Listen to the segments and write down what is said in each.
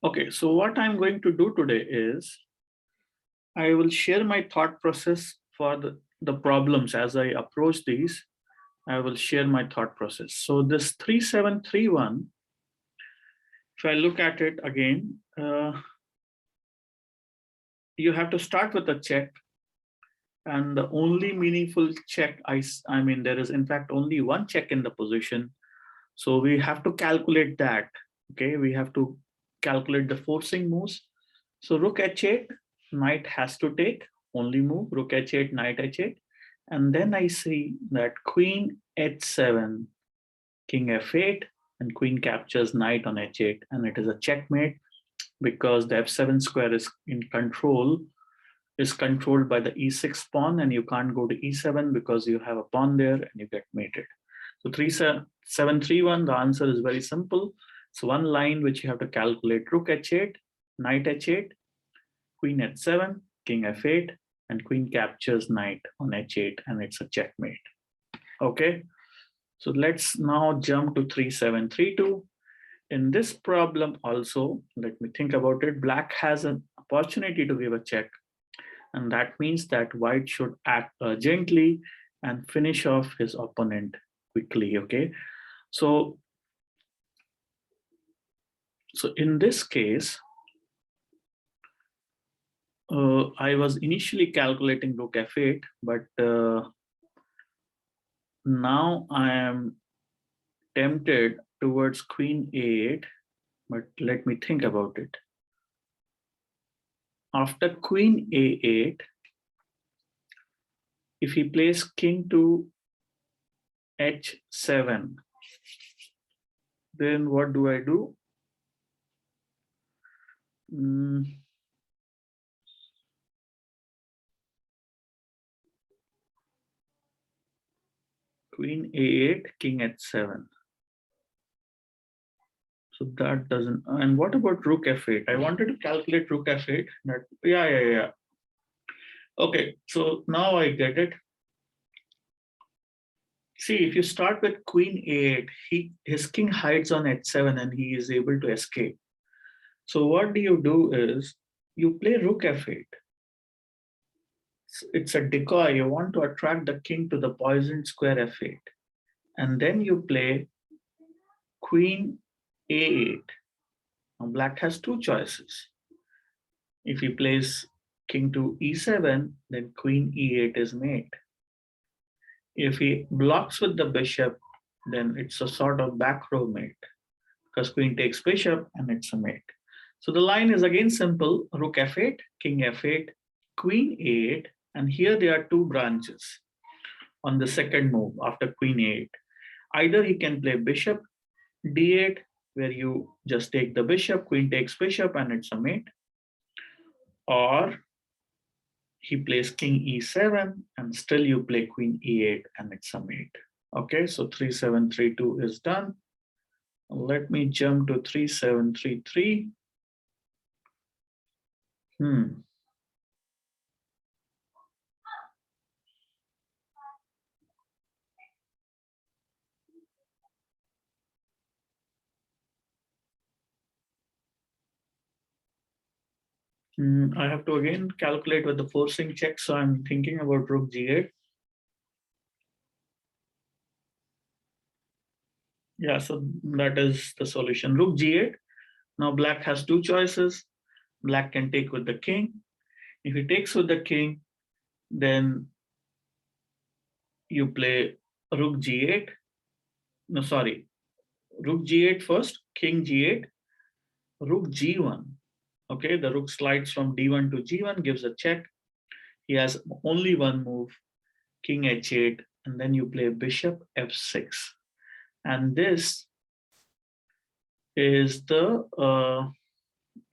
Okay, so what I'm going to do today is I will share my thought process for the problems as I approach these. I will share my thought process. So this 3731, if I look at it again, you have to start with a check. And the only meaningful check, I mean, there is in fact only one check in the position. So we have to calculate that. Okay, we have to calculate the forcing moves. So rook h8, knight has to take, only move, rook h8, knight h8. And then I see that queen h7, king f8, and queen captures knight on h8. And it is a checkmate because the f7 square is controlled by the e6 pawn, and you can't go to e7 because you have a pawn there and you get mated. So 3731, the answer is very simple. It's one line which you have to calculate: rook h8, knight h8, queen h7, king f8, and queen captures knight on h8, and it's a checkmate. Okay, so let's now jump to 3732. In this problem also, let me think about it. Black has an opportunity to give a check, and that means that white should act urgently and finish off his opponent quickly. Okay, so in this case, I was initially calculating rook f8, but now I am tempted towards queen a8, but let me think about it. After queen a8, if he plays king to h7, then what do I do? Queen a8, king h7. So that doesn't. And what about rook f8? I wanted to calculate rook f8. Yeah. Okay, so now I get it. See, if you start with queen a8, his king hides on h7 and he is able to escape. So what do you do is you play rook f8. It's a decoy. You want to attract the king to the poisoned square f8. And then you play queen a8. Now black has two choices. If he plays king to e7, then queen e8 is mate. If he blocks with the bishop, then it's a sort of back row mate, because queen takes bishop and it's a mate. So the line is again simple: rook f8, king f8, queen a8, and here there are two branches on the second move after queen a8. Either he can play bishop d8, where you just take the bishop, queen takes bishop, and it's a mate, or he plays king e7 and still you play queen e8 and it's a mate. Okay, so 3732 is done. Let me jump to 3733. I have to again calculate with the forcing check, so I'm thinking about rook g8. Yeah, so that is the solution, rook g8. Now black has two choices. Black can take with the king. If he takes with the king, then you play rook g8. No, sorry, rook g8 first, king g8, rook g1. Okay, the rook slides from d1 to g1, gives a check. He has only one move, king h8, and then you play bishop f6. And this is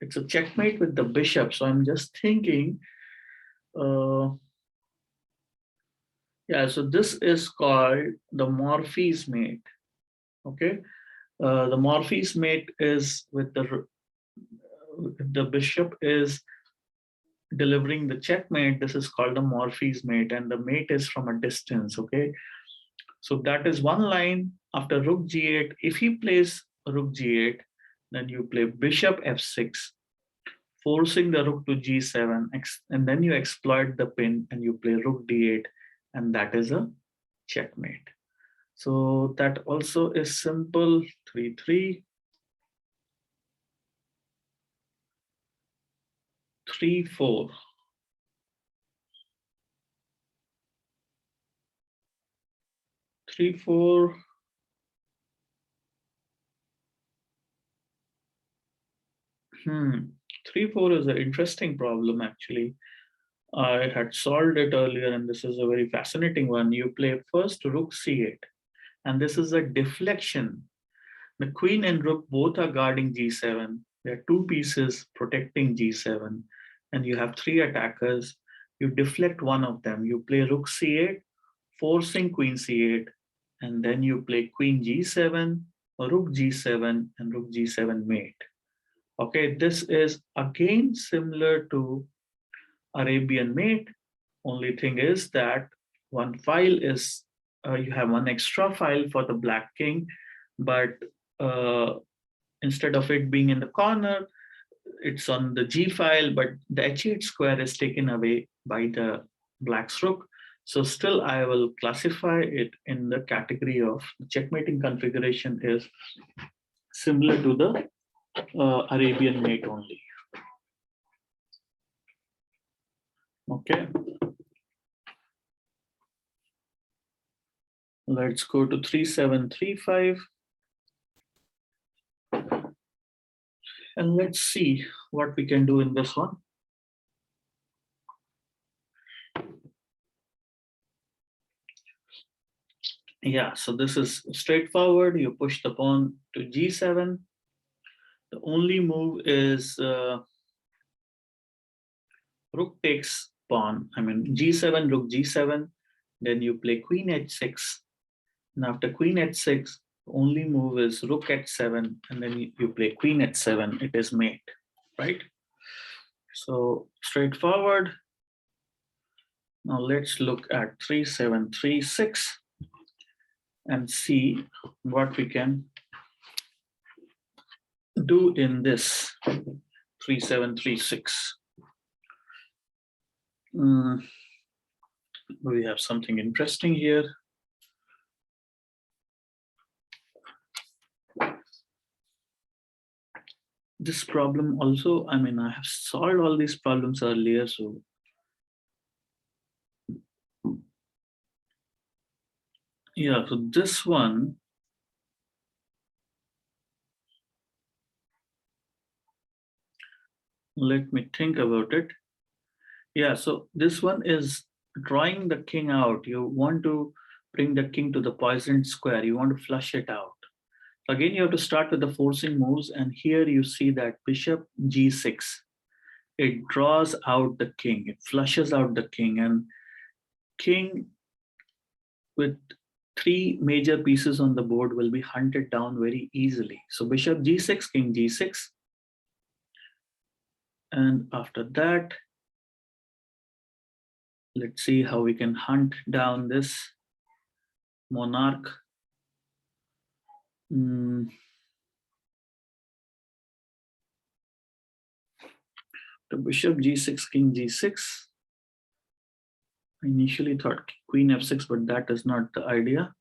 it's a checkmate with the bishop. So I'm just thinking, yeah, so this is called the Morphy's mate. Okay, the Morphy's mate is with the bishop is delivering the checkmate. This is called a Morphy's mate, and the mate is from a distance. Okay, so that is one line after rook g8. If he plays rook g8, Then you play bishop f6, forcing the rook to g7, and then you exploit the pin and you play rook d8, and that is a checkmate. So that also is simple. 3-3, 3-4. 3-4. 3-4 is an interesting problem actually. I had solved it earlier, and this is a very fascinating one. You play first rook c8, and this is a deflection. The queen and rook both are guarding g7. There are two pieces protecting g7, and you have three attackers. You deflect one of them. You play rook c8, forcing queen c8, and then you play queen g7, rook g7, and rook g7 mate. Okay, this is again similar to Arabian mate. Only thing is that one file is, you have one extra file for the black king, but instead of it being in the corner, it's on the G file, but the H8 square is taken away by the black's rook. So still I will classify it in the category of checkmating configuration is similar to the Arabian mate only. Okay. Let's go to 3-7-3-5. And let's see what we can do in this one. Yeah, so this is straightforward. You push the pawn to g7. The only move is rook takes pawn. I mean g7, rook g7. Then you play queen h6. And after queen h6, the only move is rook h7, and then you play queen h7. It is mate, right? So straightforward. Now let's look at 3-7-3-6 and see what we can do in this 3-7-3-6. We have something interesting here. This problem also, I mean, I have solved all these problems earlier, so yeah, so this one, let me think about it. Yeah, so this one is drawing the king out. You want to bring the king to the poisoned square. You want to flush it out. Again, you have to start with the forcing moves, and here you see that bishop g6. It draws out the king. It flushes out the king, and king with three major pieces on the board will be hunted down very easily. So bishop g6, king g6. And after that, let's see how we can hunt down this monarch. The bishop g6, king g6. I initially thought queen f6, but that is not the idea.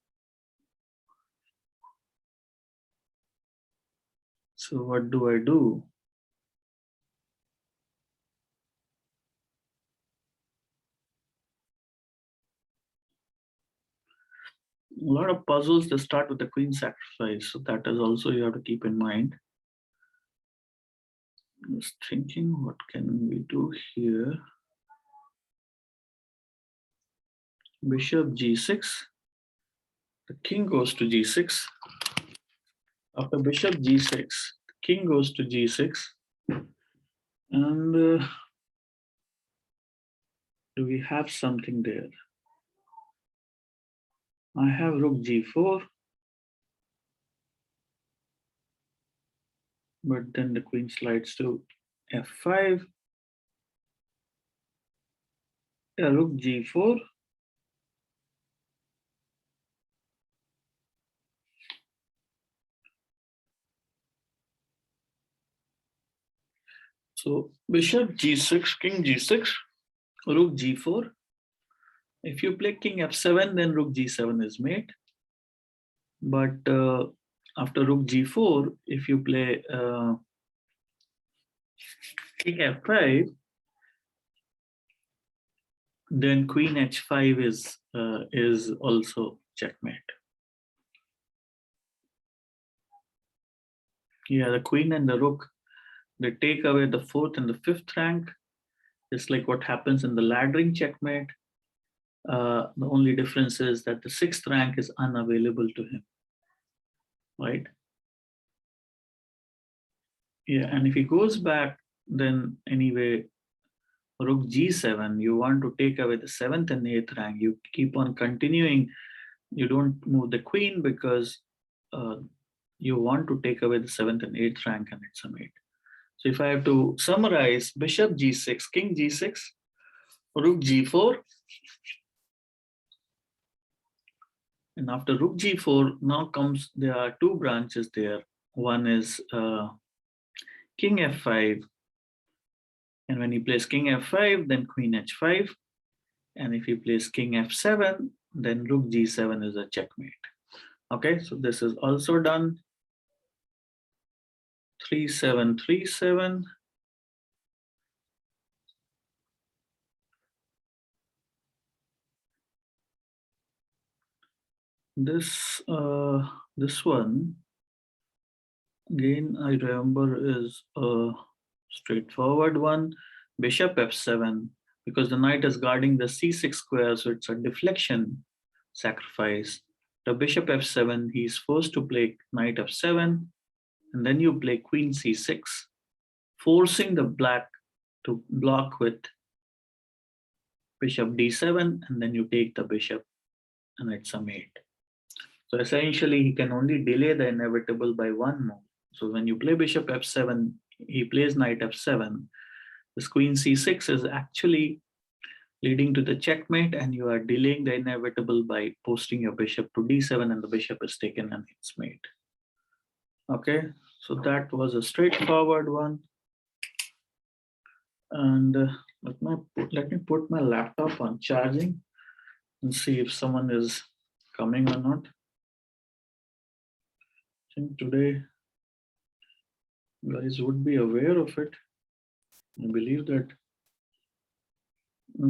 So what do I do? A lot of puzzles, they start with the queen sacrifice. So that is also you have to keep in mind. Just thinking, what can we do here? Bishop g6. The king goes to g6. After bishop g6, the king goes to g6. And do we have something there? I have rook g4. But then the queen slides to f5. Yeah, rook g4. So bishop g6, king g6, rook g4. If you play king f7, then rook g7 is mate. But after rook g4, if you play king f5, then queen h5 is also checkmate. Yeah, the queen and the rook, they take away the fourth and the fifth rank. It's like what happens in the laddering checkmate. The only difference is that the sixth rank is unavailable to him, right? Yeah, and if he goes back, then anyway, rook g7, you want to take away the seventh and eighth rank. You keep on continuing. You don't move the queen because you want to take away the seventh and eighth rank, and it's a mate. So if I have to summarize, bishop g6, king g6, rook g4, and after rook g4, now comes, there are two branches there. One is king f5, and when he plays king f5, then queen h5, and if he plays king f7, then rook g7 is a checkmate. Okay, so this is also done. 3-7, 3-7. This one, again, I remember is a straightforward one. Bishop f7, because the knight is guarding the c6 square, so it's a deflection sacrifice. The bishop f7, he's forced to play knight f7, and then you play queen c6, forcing the black to block with bishop d7, and then you take the bishop, and it's a mate. So essentially, he can only delay the inevitable by one move. So when you play bishop f7, he plays knight f7. This queen c6 is actually leading to the checkmate, and you are delaying the inevitable by posting your bishop to d7, and the bishop is taken and it's mate. Okay, so that was a straightforward one. And let me put my laptop on charging and see if someone is coming or not. I think today guys would be aware of it. I believe that I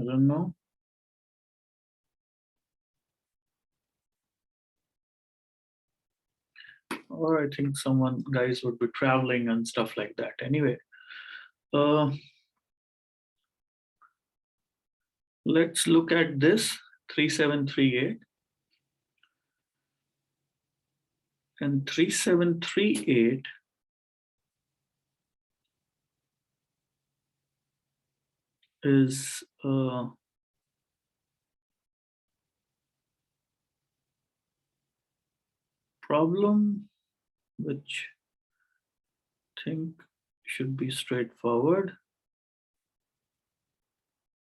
don't know. Or I think someone guys would be traveling and stuff like that. Anyway, let's look at this 3738. And 3738 is a problem which I think should be straightforward.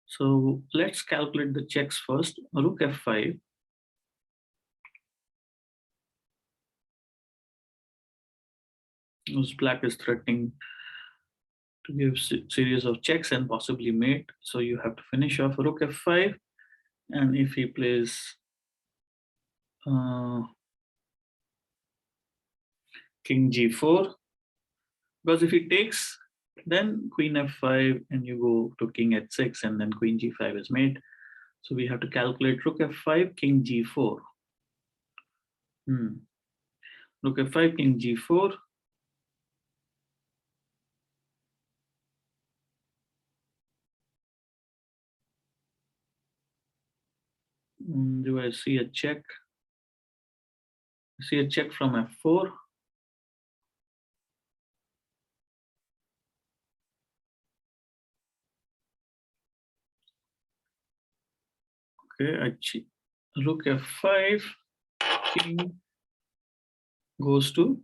So let's calculate the checks first. Rook f5. Because black is threatening to give series of checks and possibly mate. So you have to finish off rook f5. And if he plays king g4, because if he takes, then queen f5, and you go to king h6, and then queen g5 is mate. So we have to calculate rook f5, king g4. Rook f5, king g4. Do I see a check? I see a check from f4. Okay, rook f5, king goes to,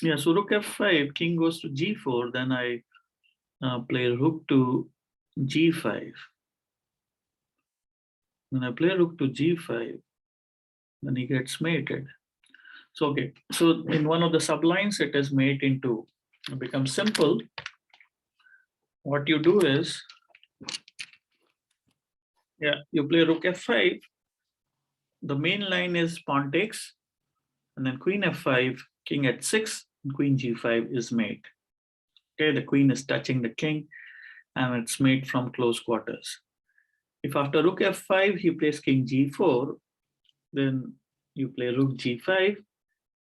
yeah, so rook f5, king goes to g4, then I play rook to g5. When I play rook to g5, then he gets mated. So, okay, so in one of the sublines, it is made into, it becomes simple. What you do is, yeah, you play rook f5. The main line is pawn takes, and then queen f5, king h6, and queen g5 is made. Okay, the queen is touching the king, and it's made from close quarters. If after rook f5 he plays king g4, then you play rook g5,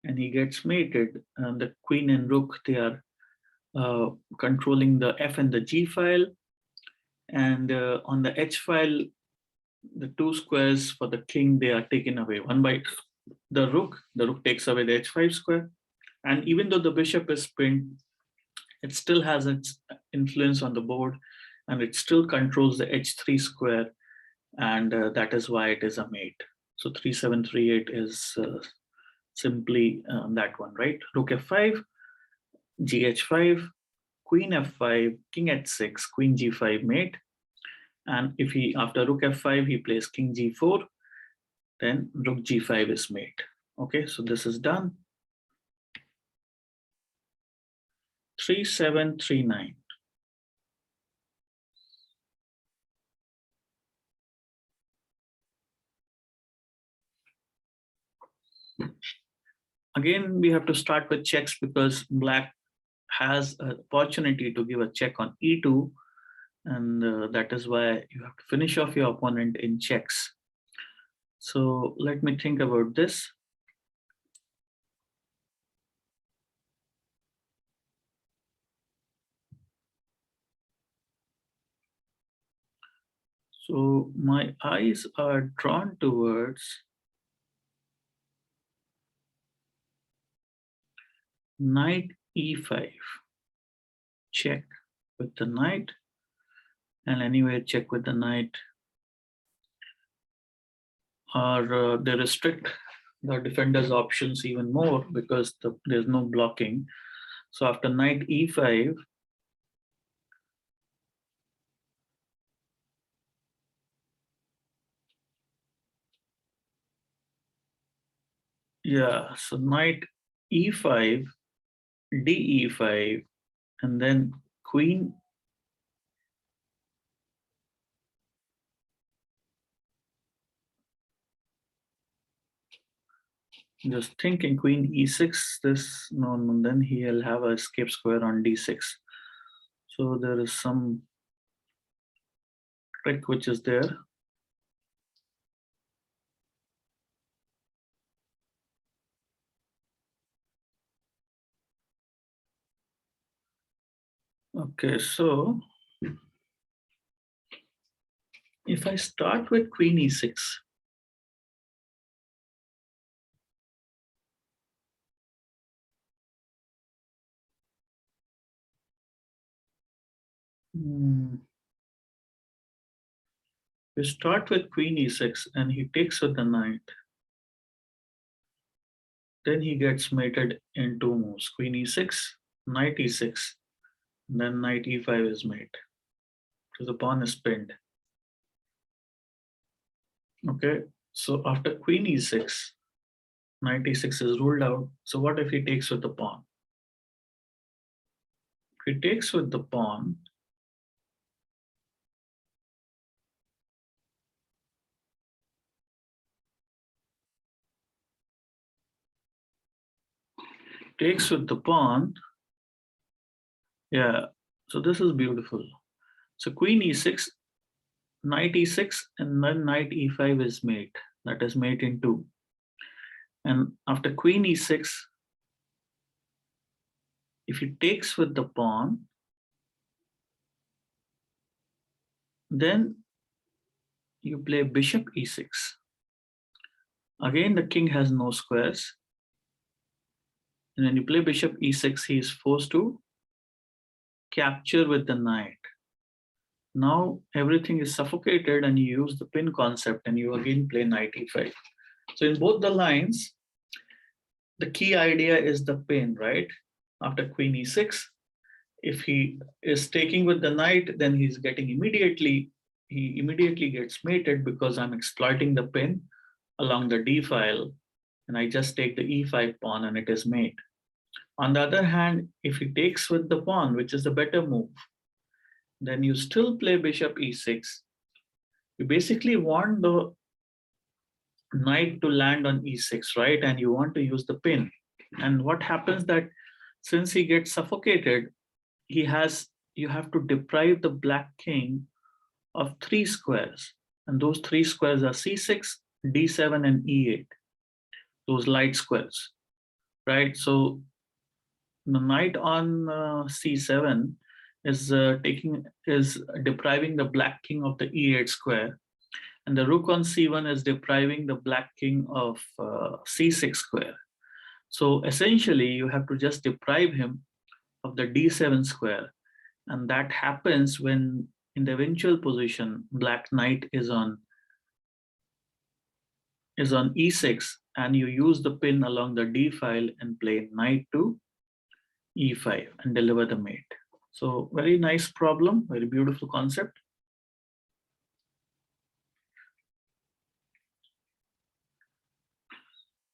and he gets mated. And the queen and rook, they are controlling the f and the g file, and on the h file, the two squares for the king, they are taken away. One by the rook takes away the h5 square, and even though the bishop is pinned, it still has its influence on the board, and it still controls the h3 square, and that is why it is a mate. So 3738 is simply that one, right? Rook f5, gh5, queen f5, king h6, queen g5 mate. And if he, after rook f5, he plays king g4, then rook g5 is mate. Okay, so this is done. 3739. Again, we have to start with checks because black has an opportunity to give a check on e2, and that is why you have to finish off your opponent in checks. So let me think about this. So my eyes are drawn towards knight e5. Check with the knight, and anyway, check with the knight, or they restrict the defender's options even more because there's no blocking. So after knight e5, yeah, so knight e5, d-e5, and then queen. Just thinking queen e6, this, no, then he'll have a escape square on d6. So there is some trick which is there. Okay, so if I start with queen e6, we start with queen e6 and he takes with the knight. Then he gets mated in two moves, queen e6, knight e6, then knight e5 is mate. So the pawn is pinned. Okay, so after queen e6, knight e6 is ruled out. So what if he takes with the pawn? If he takes with the pawn, yeah, so this is beautiful. So queen e6, knight e6, and then knight e5 is mate. That is mate in two. And after queen e6, if he takes with the pawn, then you play bishop e6. Again, the king has no squares. And when you play bishop e6, he is forced to capture with the knight. Now everything is suffocated and you use the pin concept and you again play knight e5. So in both the lines, the key idea is the pin, right? After queen e6, if he is taking with the knight, then he immediately gets mated because I'm exploiting the pin along the d file. and I just take the e5 pawn and it is mate. On the other hand, if he takes with the pawn, which is the better move, then you still play bishop e6. You basically want the knight to land on e6, right? And you want to use the pin. And what happens that since he gets suffocated, you have to deprive the black king of 3 squares. And those 3 squares are c6, d7, and e8. Those light squares, right? So the knight on c7 is depriving the black king of the e8 square, and the rook on c1 is depriving the black king of c6 square. So essentially, you have to just deprive him of the d7 square, and that happens when in the eventual position black knight is on e6, and you use the pin along the d file and play knight to e5 and deliver the mate. So very nice problem, very beautiful concept.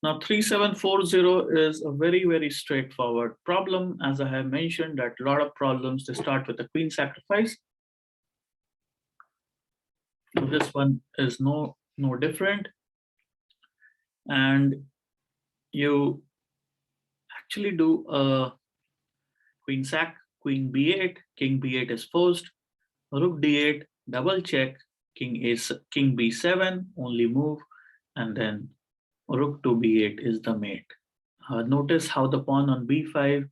Now 3740 is a very, very straightforward problem. As I have mentioned, that a lot of problems they start with a queen sacrifice. So this one is no different. And you actually do a queen sac, queen b8, king b8 is forced, rook d8, double check, king b7, only move, and then rook to b8 is the mate. Notice how the pawn on b5,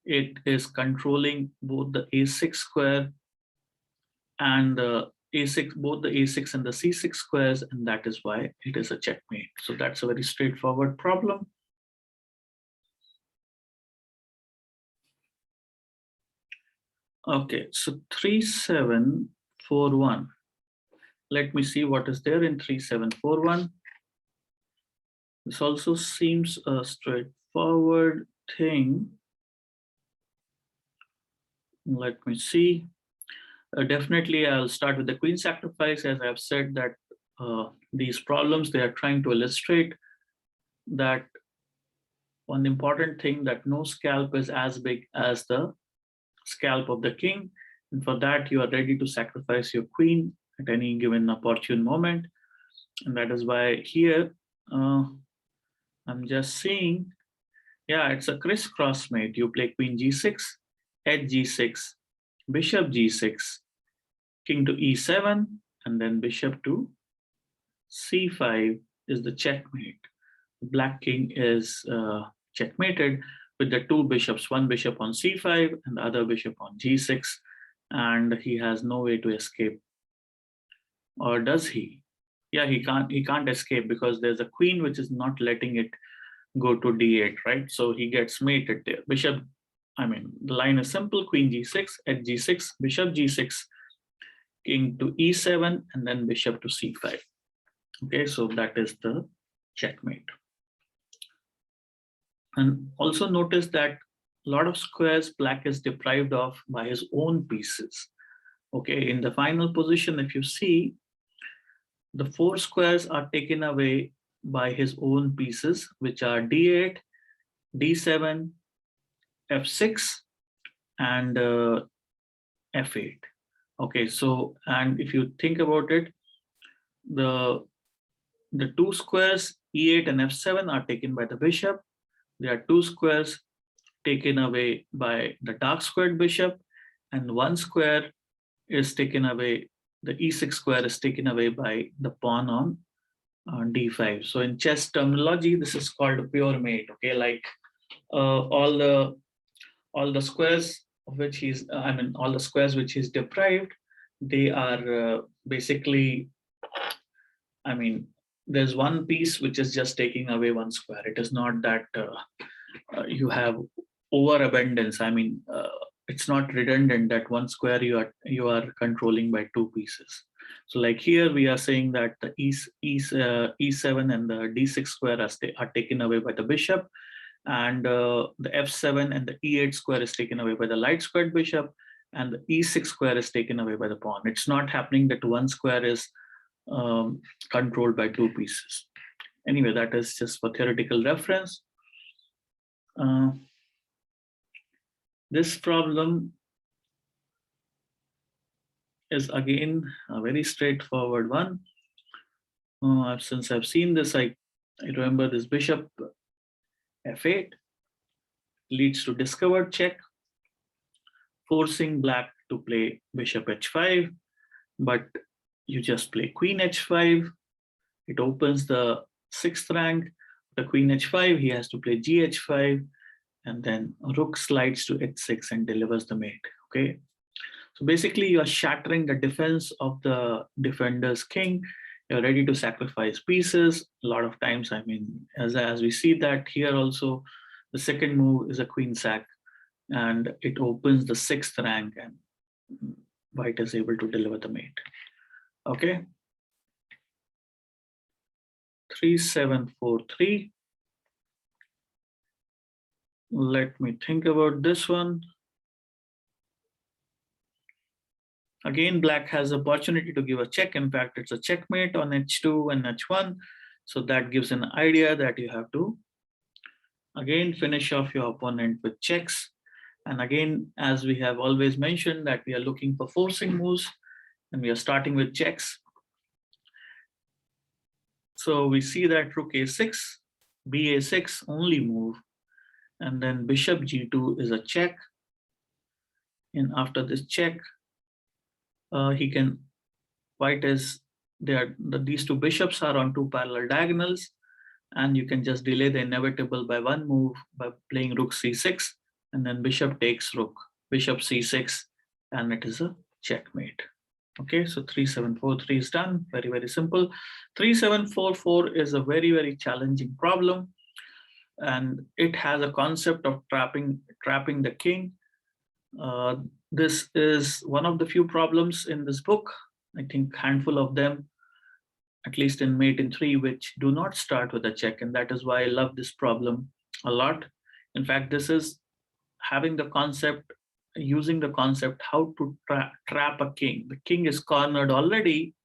it is controlling both the a6 square and the a6, both the a6 and the c6 squares, and that is why it is a checkmate. So that's a very straightforward problem. Okay, so 3741. Let me see what is there in 3741. This also seems a straightforward thing. Let me see. Definitely, I'll start with the queen sacrifice. As I've said that these problems, they are trying to illustrate that one important thing, that no scalp is as big as the scalp of the king. And for that, you are ready to sacrifice your queen at any given opportune moment. And that is why here, I'm just seeing, yeah, it's a crisscross mate. You play queen g6, h g6, bishop g6, king to e7, and then bishop to c5 is the checkmate. The black king is checkmated with the 2 bishops, one bishop on c5 and the other bishop on g6, and he has no way to escape. Or does he? Yeah, he can't escape because there's a queen which is not letting it go to d8, right? So he gets mated there. Bishop, the line is simple: queen g6, h g6, bishop g6, king to e7, and then bishop to c5. Okay, so that is the checkmate. And also notice that a lot of squares black is deprived of by his own pieces. Okay, in the final position, if you see, the 4 squares are taken away by his own pieces, which are d8, d7, f6, and f8. Okay, so, and if you think about it, the 2 squares e8 and f7 are taken by the bishop. There are 2 squares taken away by the dark squared bishop, and 1 square is taken away, the e6 square is taken away by the pawn on d5. So in chess terminology, this is called a pure mate. Okay, like all the squares of which he's, all the squares which he's deprived, they are basically, there's one piece which is just taking away 1 square. It is not that you have overabundance. It's not redundant that 1 square you are controlling by 2 pieces. So like here we are saying that the e7 and the d6 square are taken away by the bishop, and the f7 and the e8 square is taken away by the light squared bishop, and the e6 square is taken away by the pawn. It's not happening that 1 square is controlled by 2 pieces. Anyway, that is just for theoretical reference. This problem is again a very straightforward one. Since I've seen this, I remember this bishop f8 leads to discovered check, forcing black to play bishop h5, but you just play queen h5. It opens the sixth rank. The queen h5, he has to play gh5, and then rook slides to h6 and delivers the mate. Okay, so basically you are shattering the defense of the defender's king. You're ready to sacrifice pieces. A lot of times, I mean, as we see that here also, the second move is a queen sack, and it opens the sixth rank, and white is able to deliver the mate. Okay. 3743. Let me think about this one. Again, black has the opportunity to give a check. In fact, it's a checkmate on h2 and h1. So that gives an idea that you have to, again, finish off your opponent with checks. And again, as we have always mentioned, that we are looking for forcing moves, and we are starting with checks. So we see that rook a6, ba6 only move, and then bishop g2 is a check. And after this check, he can, white is there, these two bishops are on two parallel diagonals, and you can just delay the inevitable by one move by playing rook c6, and then bishop takes rook, bishop c6, and it is a checkmate. Okay, so 3743 is done. Very, very simple. 3744 is a very, very challenging problem, and it has a concept of trapping the king. This is one of the few problems in this book, I think handful of them, at least in mate in 3, which do not start with a check, and that is why I love this problem a lot. In fact, this is having the concept, using the concept how to trap a king. The king is cornered already,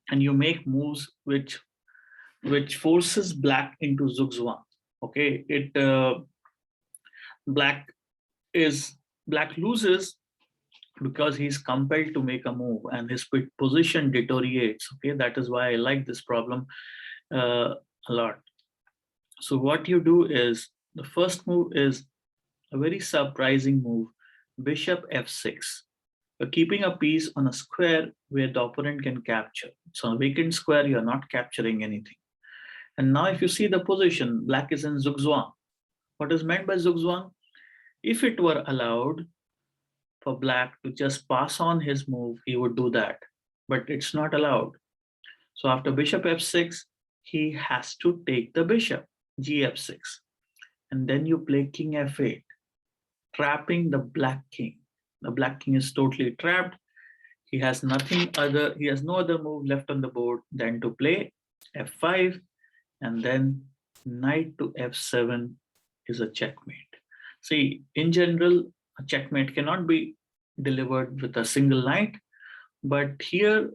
and you make moves which forces black into zugzwang. Okay, black loses because he's compelled to make a move, and his position deteriorates. Okay, that is why I like this problem a lot. So what you do is, the first move is a very surprising move, bishop f6. You're keeping a piece on a square where the opponent can capture. So on a vacant square, you're not capturing anything. And now if you see the position, black is in zugzwang. What is meant by zugzwang? If it were allowed for black to just pass on his move, he would do that, but it's not allowed. So after bishop f6, he has to take the bishop, gf6, and then you play king f8, trapping the black king. The black king is totally trapped. He has no other move left on the board than to play f5, and then knight to f7 is a checkmate. See, in general, a checkmate cannot be delivered with a single knight, but here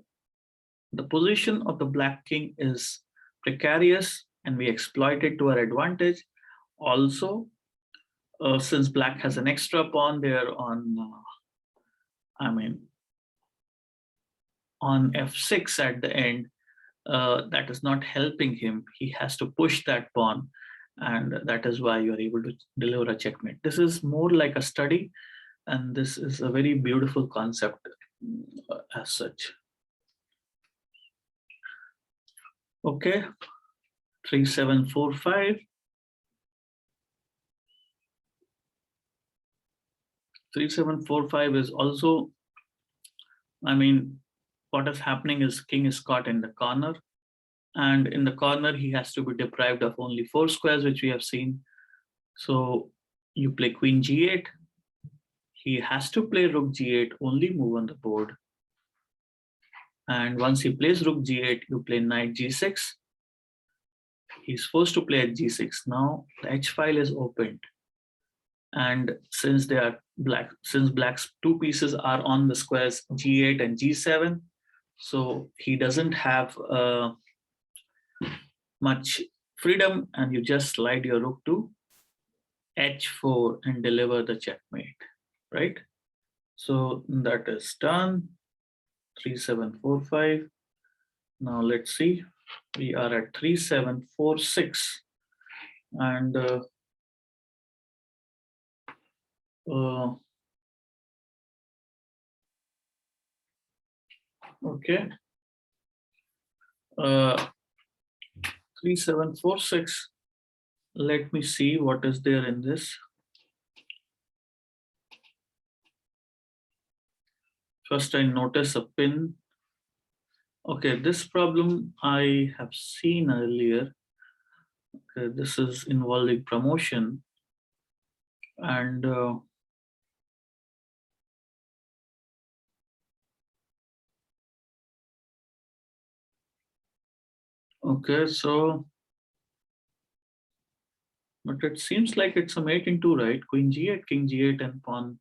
the position of the black king is precarious, and we exploit it to our advantage. Also, since black has an extra pawn there on, on f6 at the end, that is not helping him. He has to push that pawn, and that is why you are able to deliver a checkmate. This is more like a study, and this is a very beautiful concept as such. Okay, 3745. 3745 is also, what is happening is king is caught in the corner, and in the corner he has to be deprived of only 4 squares, which we have seen. So you play queen g8. He has to play rook g8, only move on the board. And once he plays rook g8, you play knight g6. He's forced to play at g6. Now the h file is opened, and since black's 2 pieces are on the squares g8 and g7, so he doesn't have much freedom, and you just slide your rook to h4 and deliver the checkmate, right? So that is done. 3745. Now let's see. We are at 3746, and okay. 3746. Let me see what is there in this. First, I notice a pin. Okay, this problem I have seen earlier. Okay, this is involving promotion, and okay, so but it seems like it's a mate in two, right? Queen g8, king g8, and pawn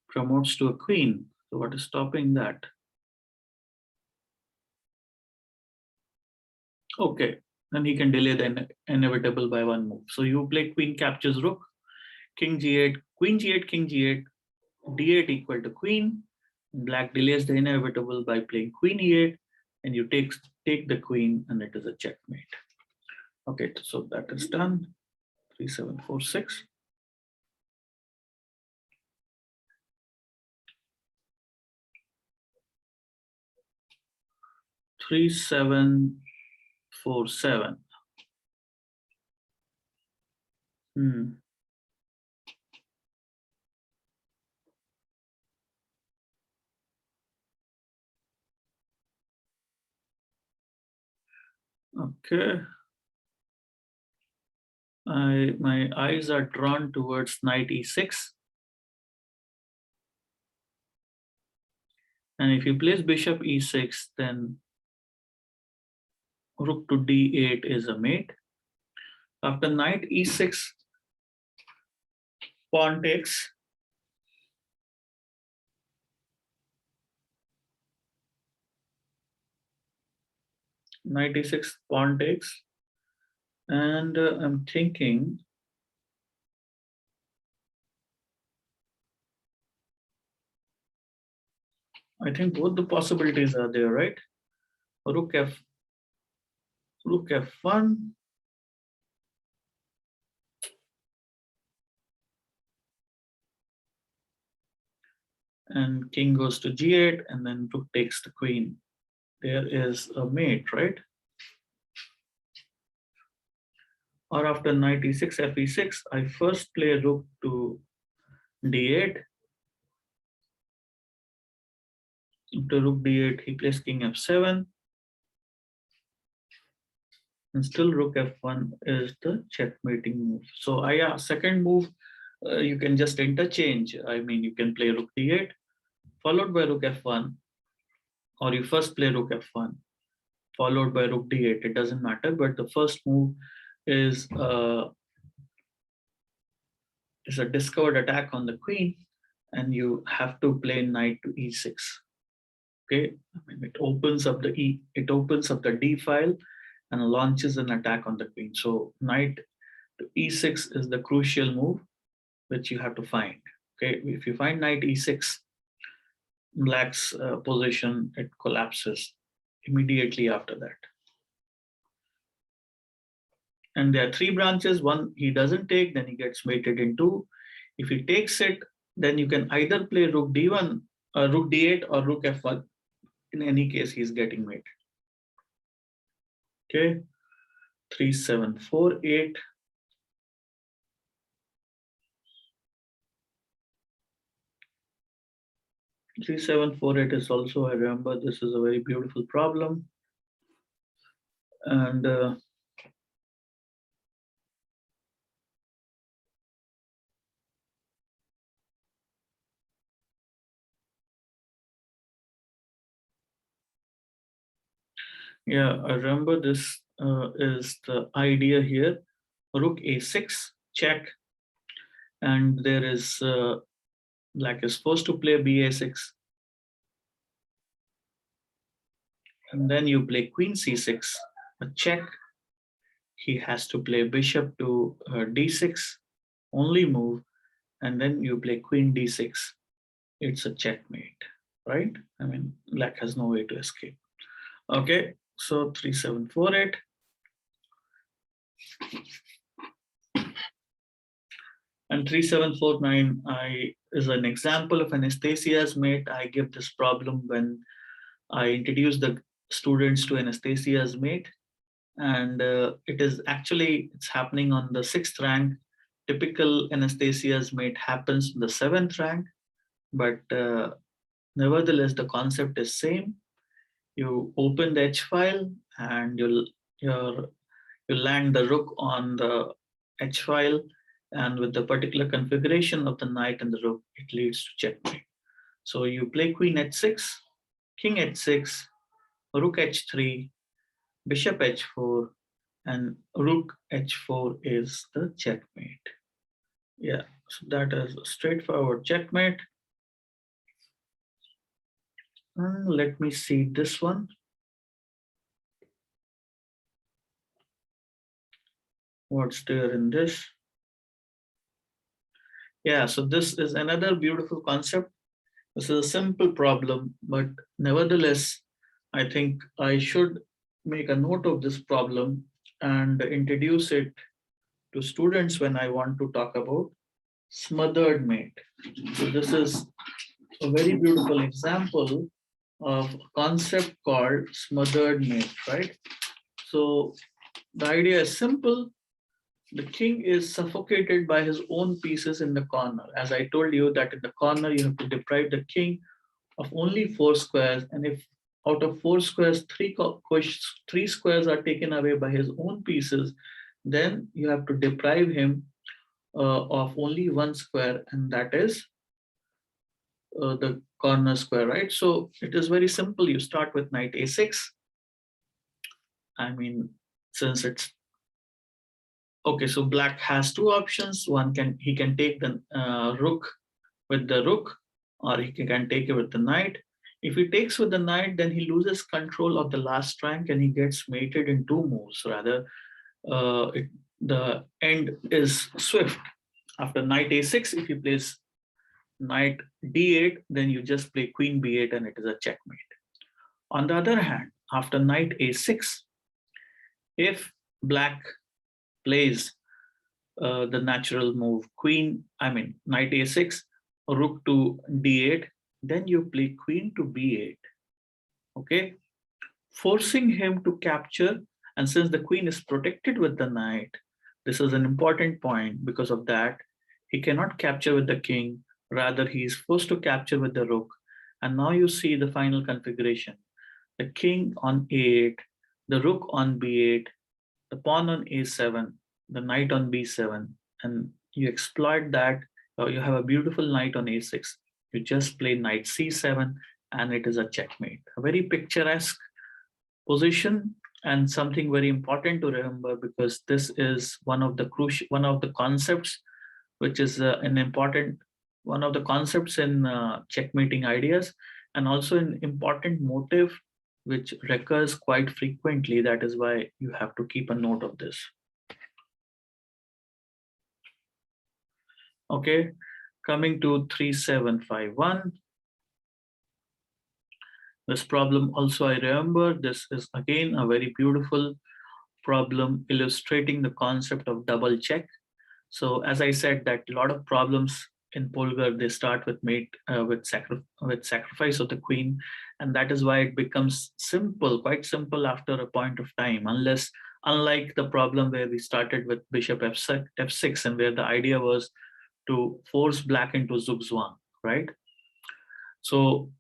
promotes to a queen. So what is stopping that? Okay, then he can delay the inevitable by one move. So you play queen captures rook, king g8, queen g8, king g8, d8 equal to queen. Black delays the inevitable by playing queen e8, and you take the queen, and it is a checkmate. Okay, so that is done. 3746. 3747. Okay. My eyes are drawn towards knight e6. And if you place bishop e6, then rook to d8 is a mate. After knight e6, pawn takes. Knight e6, pawn takes. And I'm thinking, I think both the possibilities are there, right? Rook f1, and king goes to g8, and then rook takes the queen. There is a mate, right? Or after knight e6, fe6, I first play rook to d8. After rook d8, he plays king f7. And still rook f1 is the checkmating move. So second move, you can just interchange. I mean, you can play rook d8, followed by rook f1, or you first play rook f1, followed by rook d8. It doesn't matter, but the first move is a discovered attack on the queen, and you have to play knight to e6. Okay, I mean, it opens up the d file and launches an attack on the queen. So knight to e6 is the crucial move which you have to find. Okay, if you find knight e6, black's position, it collapses immediately after that. And there are three branches. One he doesn't take, then he gets mated in two. If he takes it, then you can either play rook d1, rook d8, or rook f1. In any case, he's getting mated. Okay, 3748. Is also, I remember, this is a very beautiful problem. And yeah, I remember this is the idea here. Rook a6, check. And there is, black is forced to play ba6. And then you play queen c6, a check. he has to play bishop to d6, only move, and then you play queen d6. It's a checkmate, right? I mean, black has no way to escape. Okay, so 3748. And 3749 is an example of Anastasia's mate. I give this problem when I introduce the students to Anastasia's mate. And it's happening on the 6th rank. Typical Anastasia's mate happens in the 7th rank, but nevertheless, the concept is same. You open the H file and you land the rook on the H file, and with the particular configuration of the knight and the rook, it leads to checkmate. So you play queen h6, king h6, rook h3, bishop h4, and rook h4 is the checkmate. Yeah, so that is a straightforward checkmate. Let me see this one. What's there in this? Yeah, so this is another beautiful concept. This is a simple problem, but nevertheless, I think I should make a note of this problem and introduce it to students when I want to talk about smothered mate. So this is a very beautiful example of a concept called smothered mate, right? So the idea is simple. The king is suffocated by his own pieces in the corner. As I told you that in the corner, you have to deprive the king of only 4 squares. And if out of 4 squares, 3 squares are taken away by his own pieces, then you have to deprive him of only 1 square, and that is the corner square, right? So it is very simple. You start with knight a6. I mean, since it's okay, so black has 2 options. He can take the rook with the rook, or he can take it with the knight. If he takes with the knight, then he loses control of the last rank and he gets mated in 2 moves. Rather, the end is swift. After knight a6, if he plays knight d8, then you just play queen b8 and it is a checkmate. On the other hand, after knight a6, if black plays the natural move knight a6, rook to d8, then you play queen to b8, okay, forcing him to capture. And since the queen is protected with the knight, this is an important point. Because of that, he cannot capture with the king, rather he is forced to capture with the rook. And now you see the final configuration: the king on a8, the rook on b8, the pawn on a7, the knight on b7, and you exploit that. You have a beautiful knight on a6. You just play knight c7, and it is a checkmate. A very picturesque position, and something very important to remember, because this is one of the concepts which is an important one of the concepts in checkmating ideas, and also an important motive which recurs quite frequently. That is why you have to keep a note of this. Okay, coming to 3751. This problem also I remember. This is again a very beautiful problem illustrating the concept of double check. So as I said, that a lot of problems in Polgar, they start with sacrifice of the queen, and that is why it becomes simple, quite simple after a point of time, unlike the problem where we started with bishop f6 and where the idea was to force black into zugzwang, right? So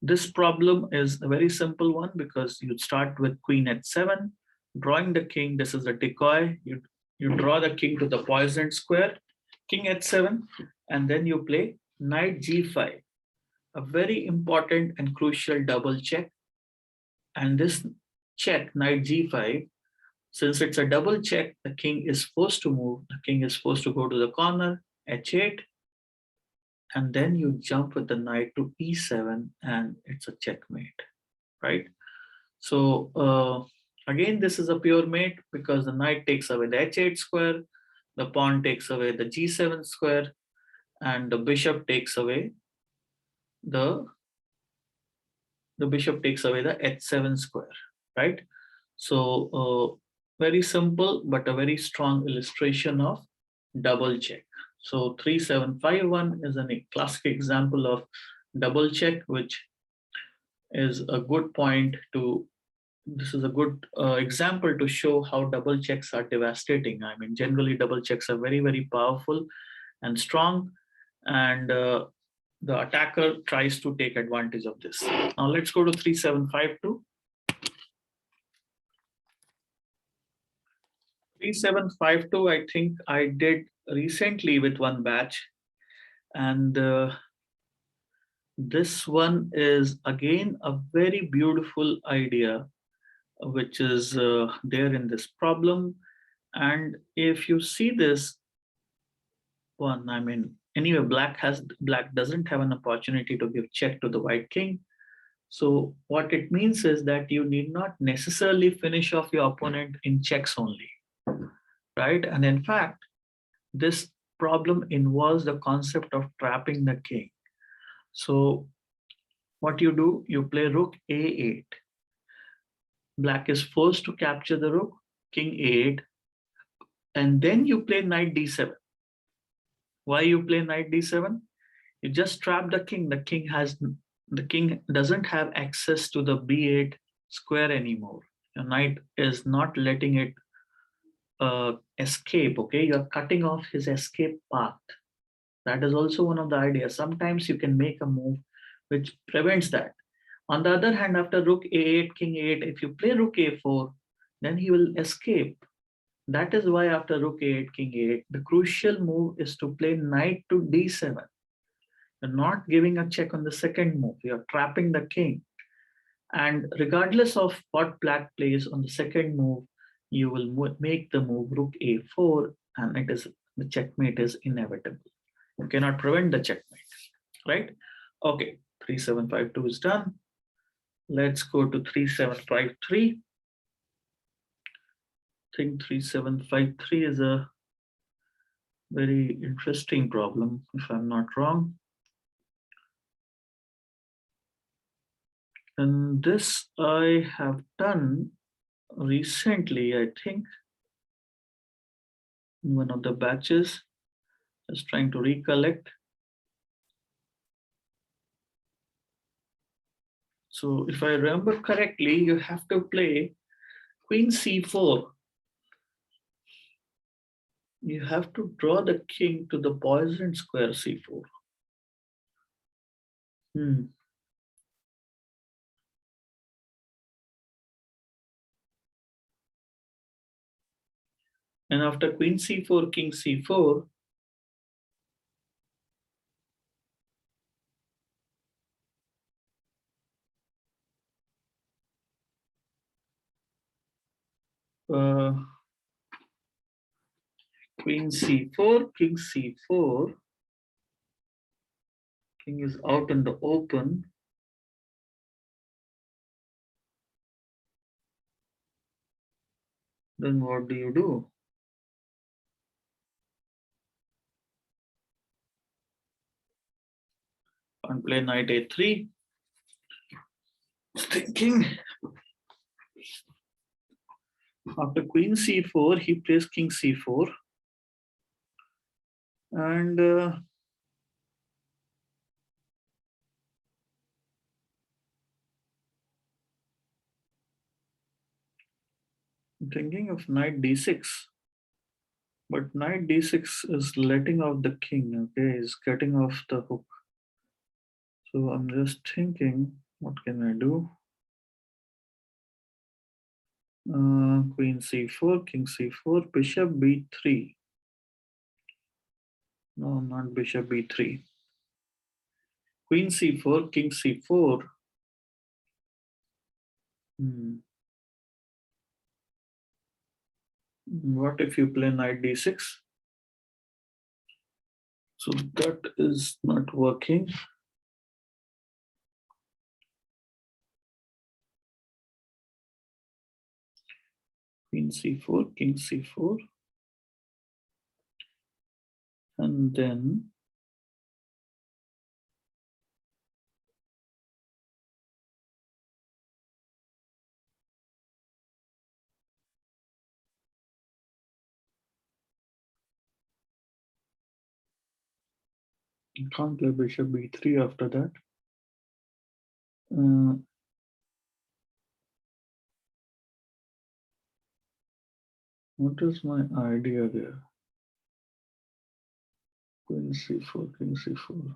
this problem is a very simple one, because you start with queen h7, drawing the king. This is a decoy. You draw the king to the poisoned square, king h7, and then you play knight g5, a very important and crucial double check. And this check, knight g5, since it's a double check, the king is forced to move. The king is forced to go to the corner, h8, and then you jump with the knight to e7, and it's a checkmate, right? So Again, this is a pure mate because the knight takes away the h8 square, the pawn takes away the g7 square, and the bishop takes away the bishop takes away the h7 square, right? So very simple, but a very strong illustration of double check. So 3751 is a classic example of double check, which is a good point to, this is a good example to show how double checks are devastating. I mean, generally double checks are very, very powerful and strong, and the attacker tries to take advantage of this. Now let's go to 3752. 3752, I think I did recently with one batch, and this one is again a very beautiful idea which is there in this problem. And if you see this one, I mean, anyway, black doesn't have an opportunity to give check to the white king. So what it means is that you need not necessarily finish off your opponent in checks only, right? And in fact, this problem involves the concept of trapping the king. So what you do, you play rook a8. Black is forced to capture the rook, king a8, and then you play knight d7. Why you play knight d7? You just trap the king. The king doesn't have access to the b8 square anymore. Your knight is not letting it escape. Okay, you're cutting off his escape path. That is also one of the ideas. Sometimes you can make a move which prevents that. On the other hand, after rook a8, king a8, if you play rook a4, then he will escape. That is why after rook a8, king a8, the crucial move is to play knight to d7. You're not giving a check on the second move. You're trapping the king. And regardless of what black plays on the second move, you will make the move rook a4, and it is the checkmate is inevitable. You cannot prevent the checkmate, right? Okay, 3752 is done. Let's go to 3753. I think 3753 is a very interesting problem, if I'm not wrong. And this I have done recently, I think, in one of the batches. Just trying to recollect. So if I remember correctly, you have to play queen c4. You have to draw the king to the poisoned square c4. And after queen c4, king c4, queen c4, king c4, king is out in the open. Then what do you do? And play knight a3. Thinking after queen c4, he plays king c4, and thinking of knight d6, but knight d6 is letting off the king. Okay, is getting off the hook. So I'm just thinking, what can I do? Queen c4, king c4, bishop b3. No, not bishop b3. Queen c4, king c4. What if you play knight d6? So that is not working. Queen c4, king c4, and then you can't play bishop b3 after that. What is my idea there? Queen c4, king c4.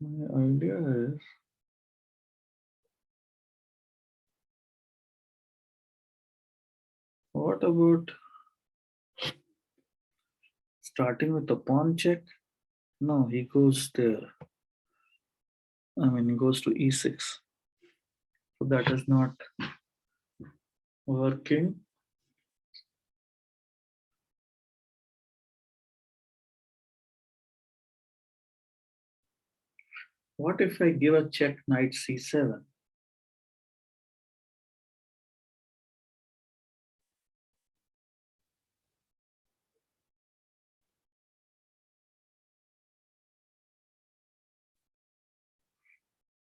My idea is what about starting with the pawn check? No, he goes there. I mean, he goes to e6. So that is not working. What if I give a check knight c7?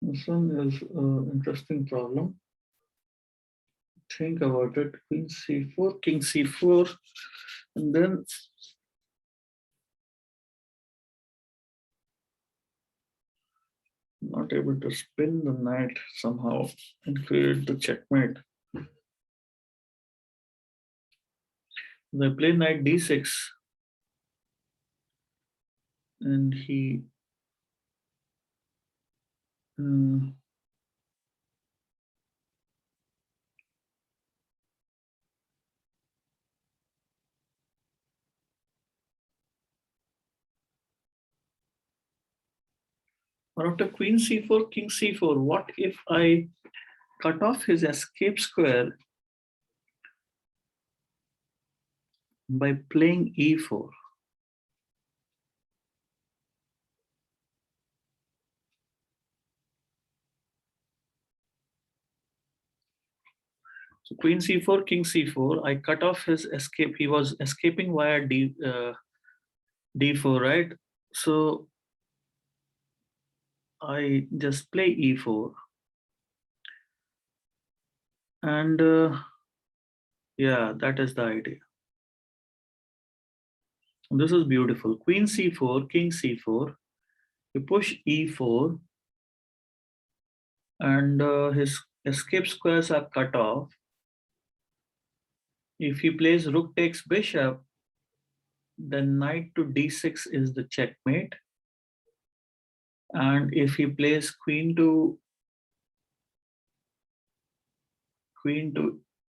This one is an interesting problem. Think about it. Queen c4, king c4, and then not able to spin the knight somehow and create the checkmate. They play knight d6, and he after queen c4, king c4, what if I cut off his escape square by playing e4? So queen c4, king c4, I cut off his escape. He was escaping via d4, right? So I just play e4. And yeah, that is the idea. This is beautiful. Queen c4, king c4. You push e4, and his escape squares are cut off. If he plays rook takes bishop, then knight to d6 is the checkmate. And if he plays queen to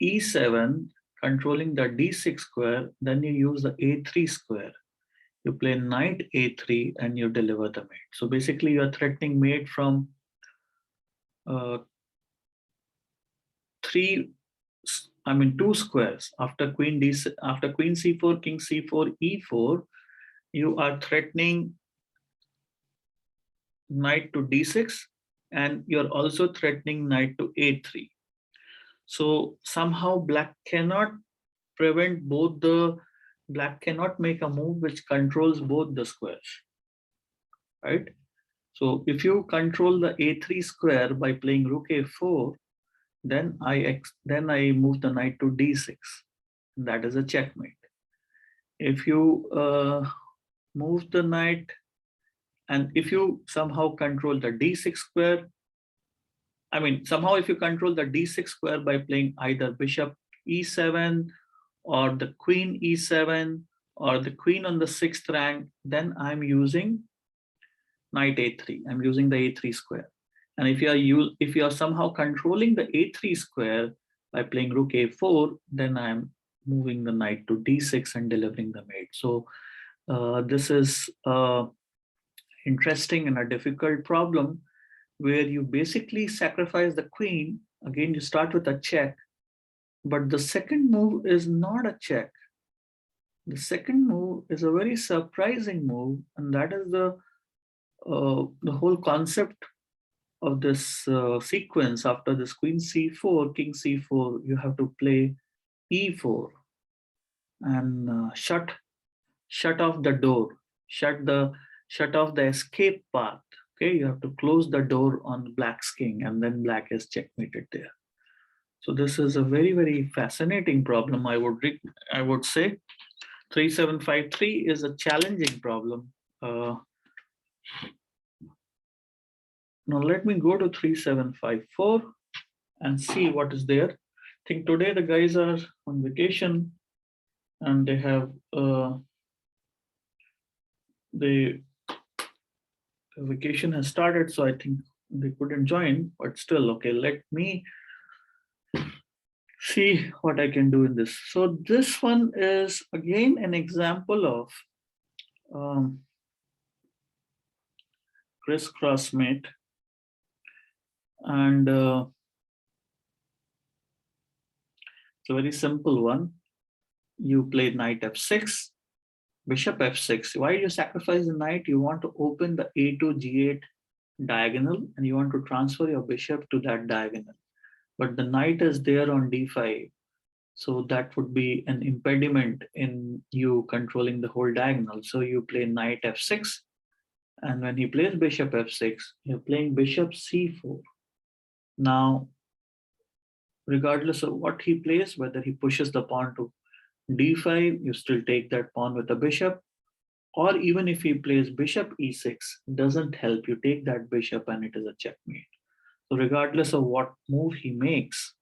e7, controlling the d6 square, then you use the a3 square. You play knight a3 and you deliver the mate. So basically you are threatening mate from two squares. After queen c4, king c4, e4, you are threatening knight to d6, and you're also threatening knight to a3. So somehow black cannot make a move which controls both the squares, right? So if you control the a3 square by playing rook a4, then I move the knight to d6. That is a checkmate. If you move the knight, and if you somehow control the d6 square, if you control the d6 square by playing either bishop e7 or the queen e7 or the queen on the sixth rank, then I'm using knight a3. I'm using the a3 square. And if you are somehow controlling the a3 square by playing rook a4, then I'm moving the knight to d6 and delivering the mate. So this is interesting and a difficult problem where you basically sacrifice the queen. Again, you start with a check, but the second move is not a check. The second move is a very surprising move, and that is the whole concept of this sequence, after this queen c4, king c4, you have to play e4 and shut off the door, shut off the escape path. Okay, you have to close the door on black's king, and then black is checkmated there. So this is a very, very fascinating problem. I would say 3753 is a challenging problem. Now let me go to 3754 and see what is there. I think today the guys are on vacation and they have the vacation has started, so I think they couldn't join, but still, okay, let me see what I can do in this. So this one is again an example of crisscross mate, and it's a very simple one. You play knight f6, bishop f6. Why you sacrifice the knight? You want to open the a2 g8 diagonal, and you want to transfer your bishop to that diagonal. But the knight is there on d5, so that would be an impediment in you controlling the whole diagonal. So you play knight f6, and when he plays bishop f6, you're playing bishop c4. Now, regardless of what he plays, whether he pushes the pawn to d5, you still take that pawn with the bishop, or even if he plays bishop e6, doesn't help. You take that bishop and it is a checkmate. So regardless of what move he makes,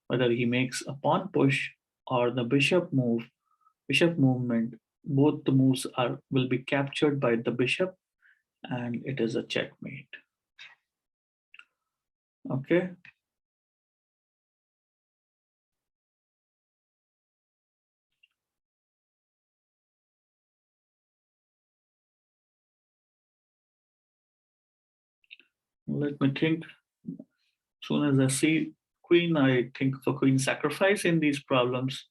whether he makes a pawn push or the bishop movement, both the moves will be captured by the bishop, and it is a checkmate. Okay. Let me think. As soon as I see queen, I think for queen sacrifice in these problems,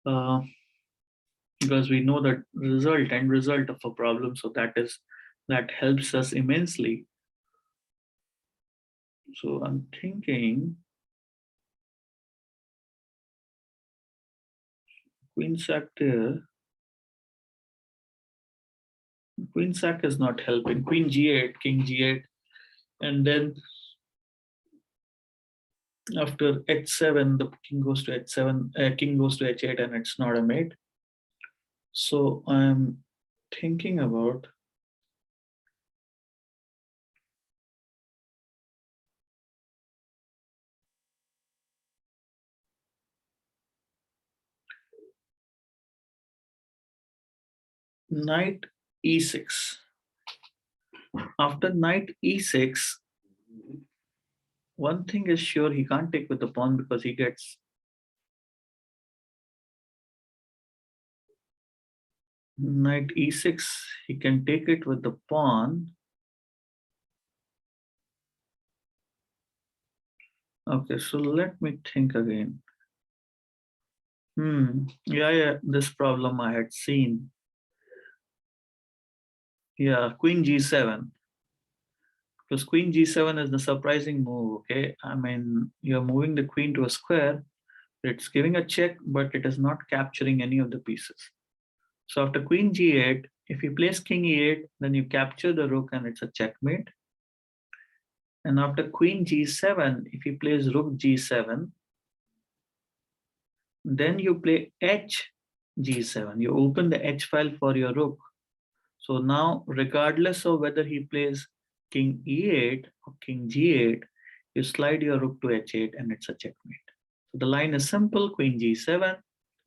because we know that end result of a problem, so that helps us immensely. So I'm thinking queen sack there. Queen sack is not helping. Queen g8, king g8, and then after h7, the king goes to h7, king goes to h8, and it's not a mate. So I'm thinking about knight e6. After knight e6, one thing is sure, he can't take with the pawn because he gets knight e6. He can take it with the pawn. Okay, so let me think again. Yeah, this problem I had seen. Yeah, queen g7. Because queen g7 is the surprising move, okay? I mean, you're moving the queen to a square. It's giving a check, but it is not capturing any of the pieces. So after queen g8, if you place king e8, then you capture the rook and it's a checkmate. And after queen g7, if you plays rook g7, then you play h g7. You open the h file for your rook. So now, regardless of whether he plays king e8 or king g8, you slide your rook to h8 and it's a checkmate. So the line is simple: queen g7,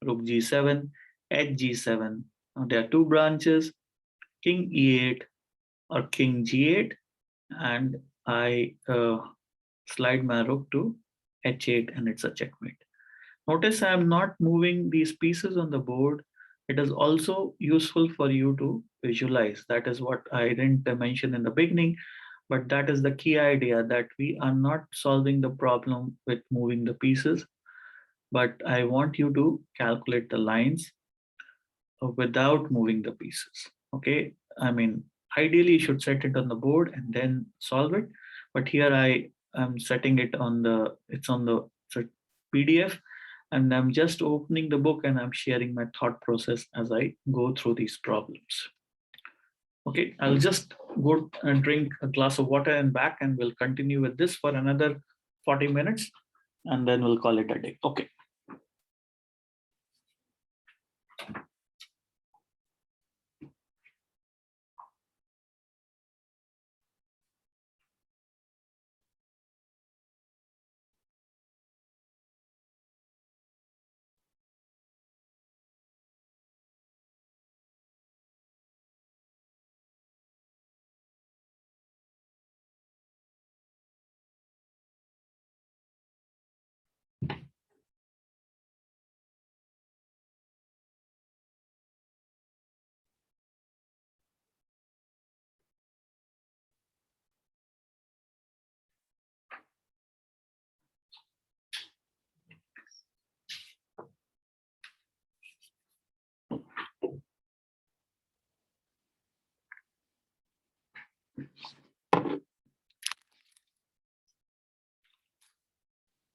rook g7, h g7. Now there are two branches: king e8 or king g8, and I slide my rook to h8 and it's a checkmate. Notice I am not moving these pieces on the board. It is also useful for you to visualize. That is what I didn't mention in the beginning, but that is the key idea, that we are not solving the problem with moving the pieces, but I want you to calculate the lines without moving the pieces. Okay, I mean, ideally you should set it on the board and then solve it, but here I am setting it on the, it's on the PDF, and I'm just opening the book and I'm sharing my thought process as I go through these problems. Okay, I'll just go and drink a glass of water and back, and we'll continue with this for another 40 minutes, and then we'll call it a day. Okay.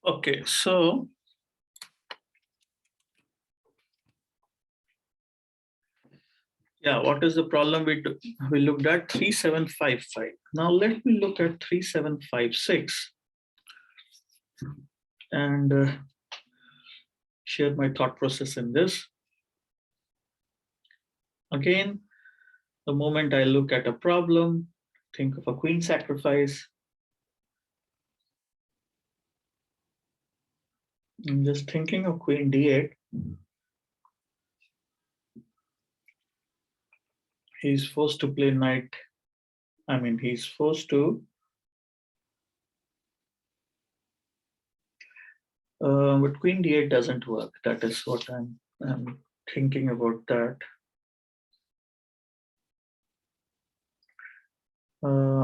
Okay, so yeah, what is the problem we looked at? 3755. Now let me look at 3756 and share my thought process in this. Again, the moment I look at a problem, think of a queen sacrifice. I'm just thinking of queen d8. He's forced to play knight. I mean, he's forced to but queen d8 doesn't work. That is what I'm thinking about that.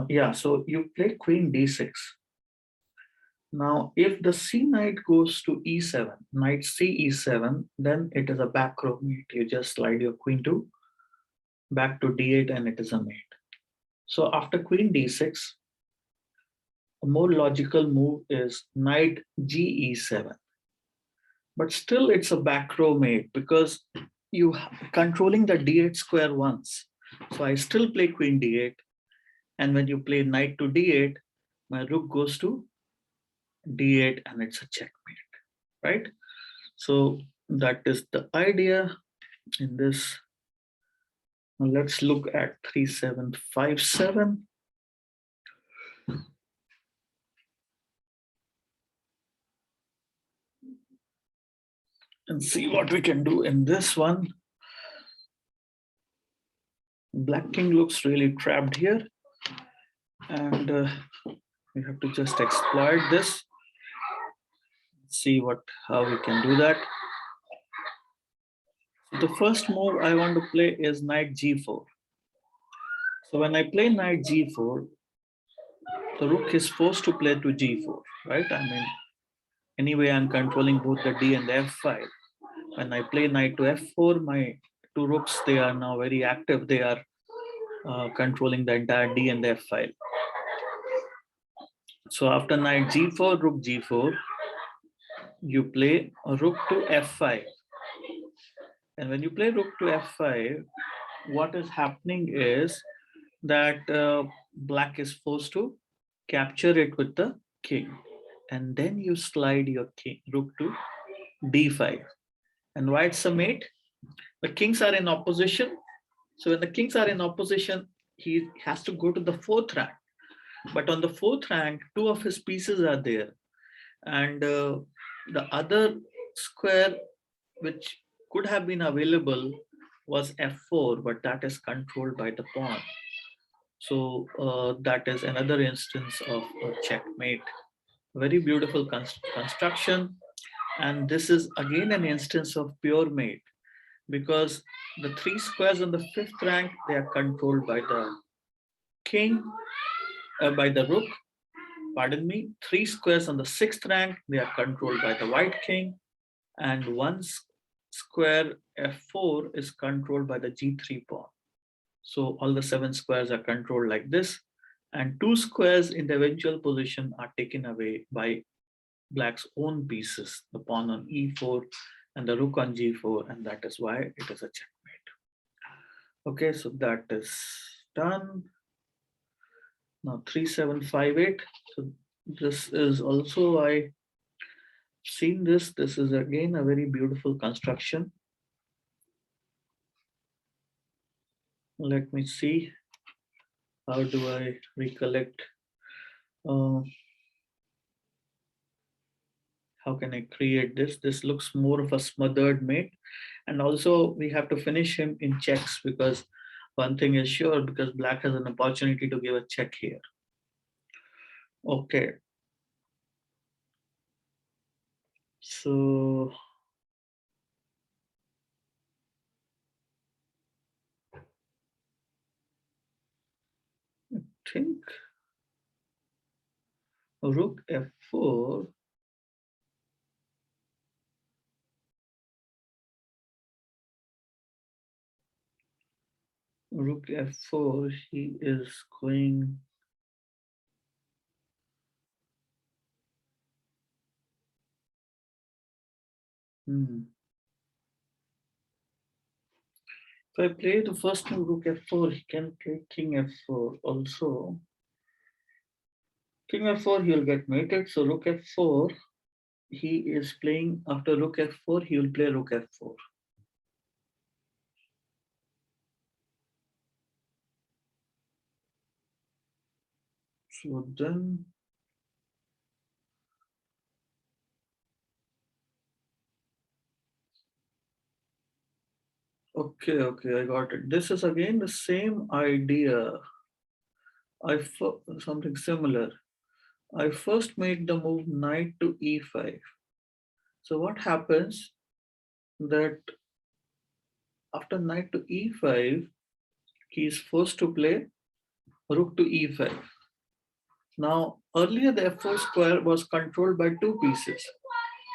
Yeah, so you play queen d6. Now, if the c knight goes to e7, knight c e7, then it is a back row mate. You just slide your queen to back to d8 and it is a mate. So after queen d6, a more logical move is knight g e7. But still it's a back row mate because you controlling the d8 square once. So I still play queen d8. And when you play knight to d8, my rook goes to d8 and it's a checkmate, right? So that is the idea in this. Now let's look at 3757. And see what we can do in this one. Black king looks really trapped here. And we have to just exploit this. See how we can do that. The first move I want to play is knight g4. So when I play knight g4, the rook is forced to play to g4, right? I mean, anyway, I'm controlling both the d and the f5. When I play knight to f4, my two rooks, they are now very active. They are controlling the entire d and the f file. So after knight g4, rook g4, you play rook to f5. And when you play rook to f5, what is happening is that black is forced to capture it with the king. And then you slide your king, rook to d5. And why it's a mate? The kings are in opposition. So when the kings are in opposition, he has to go to the fourth rank. But on the fourth rank, two of his pieces are there. And the other square, which could have been available, was f4, but that is controlled by the pawn. So that is another instance of a checkmate. Very beautiful construction. And this is again an instance of pure mate, because the three squares on the fifth rank, they are controlled by the king, by the rook, pardon me. Three squares on the sixth rank, they are controlled by the white king, and one square f4 is controlled by the g3 pawn. So all the 7 squares are controlled like this, and 2 squares in the eventual position are taken away by black's own pieces, the pawn on e4 and the rook on g4, and that is why it is a checkmate. Okay, so that is done. Now 3758. So this is also, I seen this. This is again a very beautiful construction. Let me see. How do I recollect? How can I create this? This looks more of a smothered mate. And also we have to finish him in checks, because one thing is sure, because black has an opportunity to give a check here. Okay. So I think rook f4. Rook f4, he is going. If I play the first move rook f4, he can play king f4 also. King f4, he'll get mated. So rook f4, he is playing after rook f4, he will play rook f4. So then, okay, I got it. This is again the same idea. Something similar. I first make the move knight to e5. So what happens that after knight to e5, he is forced to play rook to e5. Now, earlier the f4 square was controlled by 2 pieces.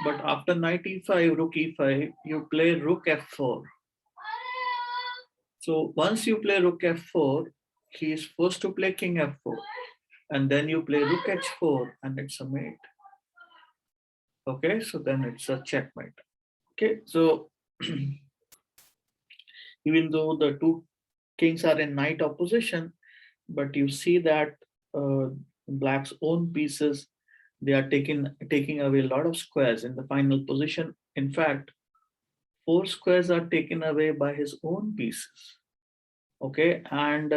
But after knight e5, rook e5, you play rook f4. So once you play rook f4, he is forced to play king f4. And then you play rook h4 and it's a mate. Okay, so then it's a checkmate. Okay, so even though the two kings are in knight opposition, but you see that black's own pieces, they are taking away a lot of squares in the final position. In fact, 4 squares are taken away by his own pieces. Okay, and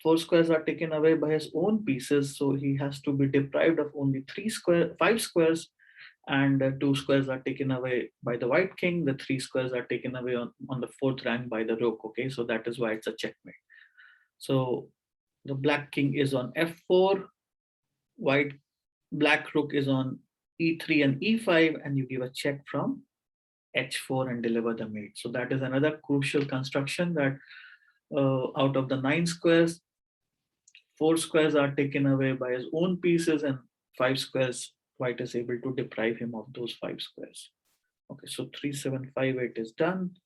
4 squares are taken away by his own pieces, so he has to be deprived of only 5 squares, and 2 squares are taken away by the white king. The 3 squares are taken away on the 4th rank by the rook. Okay, so that is why it's a checkmate. So the black king is on f4, black rook is on e3 and e5, and you give a check from h4 and deliver the mate. So that is another crucial construction, that out of the 9 squares, 4 squares are taken away by his own pieces, and 5 squares, white is able to deprive him of those 5 squares. Okay, so 3758 is done.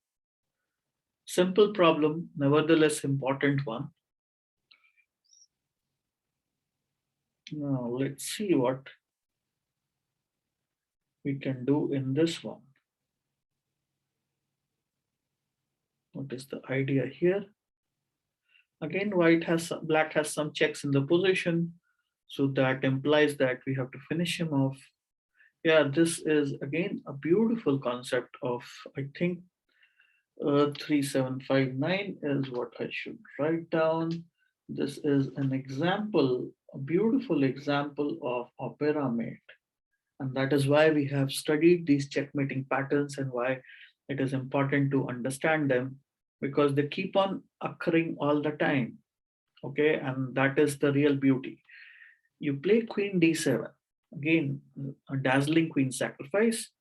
Simple problem, nevertheless important one. Now let's see what we can do in this one. What is the idea here? Again, black has some checks in the position, so that implies that we have to finish him off. Yeah, this is again a beautiful concept of, I think, 3759 is what I should write down. This is an example, a beautiful example of opera mate. And that is why we have studied these checkmating patterns and why it is important to understand them, because they keep on occurring all the time. Okay, and that is the real beauty. You play queen d7. Again, a dazzling queen sacrifice.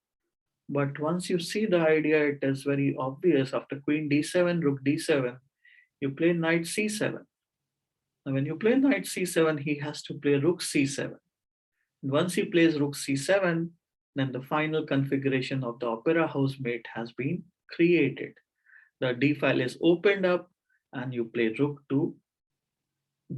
But once you see the idea, it is very obvious. After queen d7, rook d7, you play knight c7. Now, when you play knight c7, he has to play rook c7. And once he plays rook c7, then the final configuration of the opera house mate has been created. The d file is opened up, and you play rook to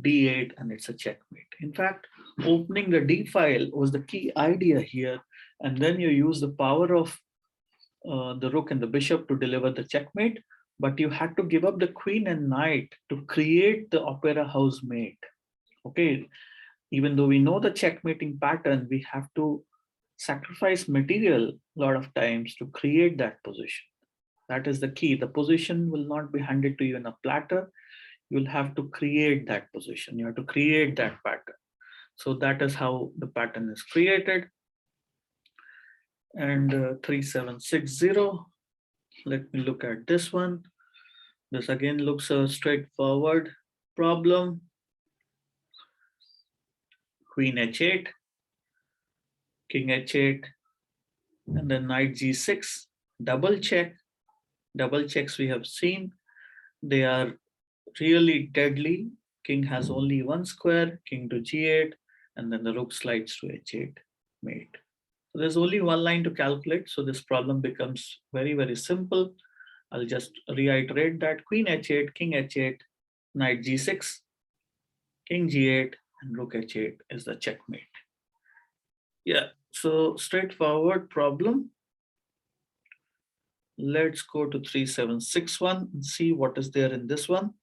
d8, and it's a checkmate. In fact, opening the d file was the key idea here, and then you use the power of the rook and the bishop to deliver the checkmate, but you had to give up the queen and knight to create the opera house mate. Okay, even though we know the checkmating pattern, we have to sacrifice material a lot of times to create that position. That is the key. The position will not be handed to you in a platter. You'll have to create that position. You have to create that pattern. So that is how the pattern is created. And 3760, let me look at this one. This again looks a straightforward problem. Queen h8, king h8, and then knight g6, double check. Double checks we have seen. They are really deadly. King has only one square, king to g8, and then the rook slides to h8, mate. So there's only one line to calculate, so this problem becomes very, very simple. I'll just reiterate that: queen h8, king h8, knight g6, king g8, and rook h8 is the checkmate. Yeah, so straightforward problem. Let's go to 3761 and see what is there in this one.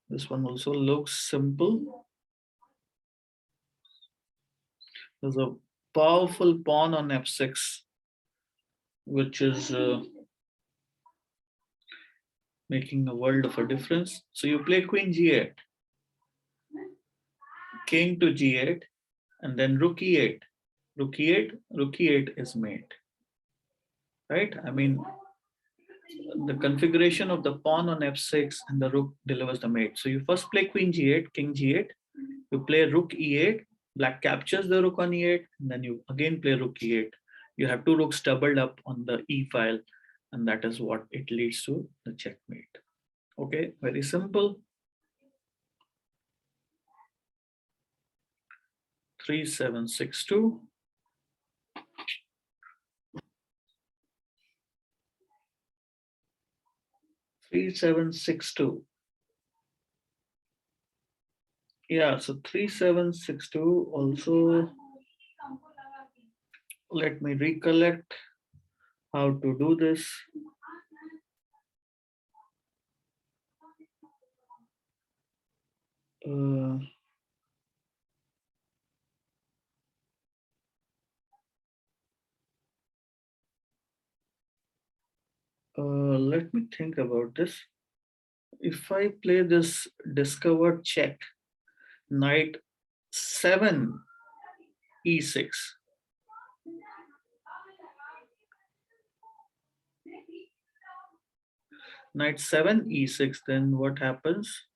This one also looks simple. There's a powerful pawn on f6, which is making a world of a difference. So you play queen g8, king to g8, and then rook e8. Rook e8, rook e8 is mate, right? I mean, the configuration of the pawn on f6 and the rook delivers the mate. So you first play queen g8, king g8, you play rook e8, black captures the rook on e8, and then you again play rook e8. You have two rooks doubled up on the e file, and that is what it leads to the checkmate. Okay, very simple. 3762. Yeah, so 3762 also, let me recollect how to do this. Let me think about this. If I play this discovered check, knight 7 e6, knight 7 e6, then what happens?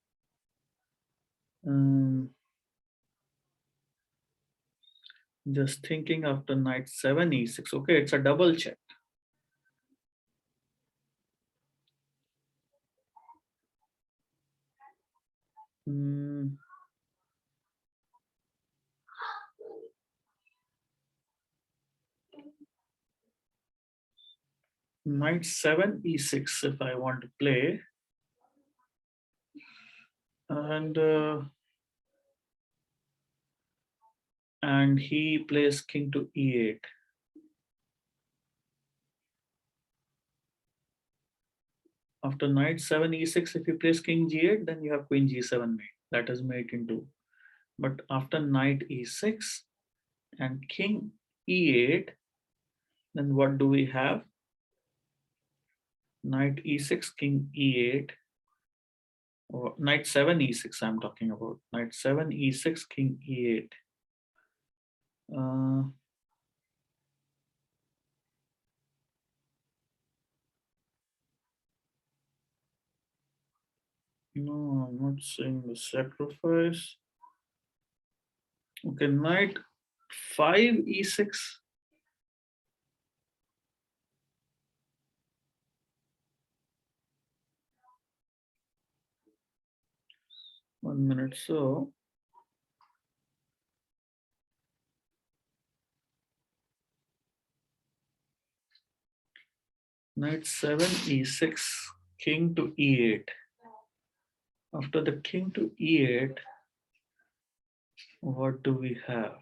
Just thinking after knight 7 e6. Okay, it's a double check. Knight 7 e6 if I want to play, and he plays king to e8. After knight 7 e6, if he plays king g8, then you have queen g7 mate. That is mate in 2. But after knight e6 and king e8, then what do we have? Knight e6, king e8, or knight 7 e6 I'm talking about. Knight 7 e6, king e8. No, I'm not saying the sacrifice. Okay, knight 5 e6. One minute. So knight 7 e6, king to e8. After the king to e8, what do we have?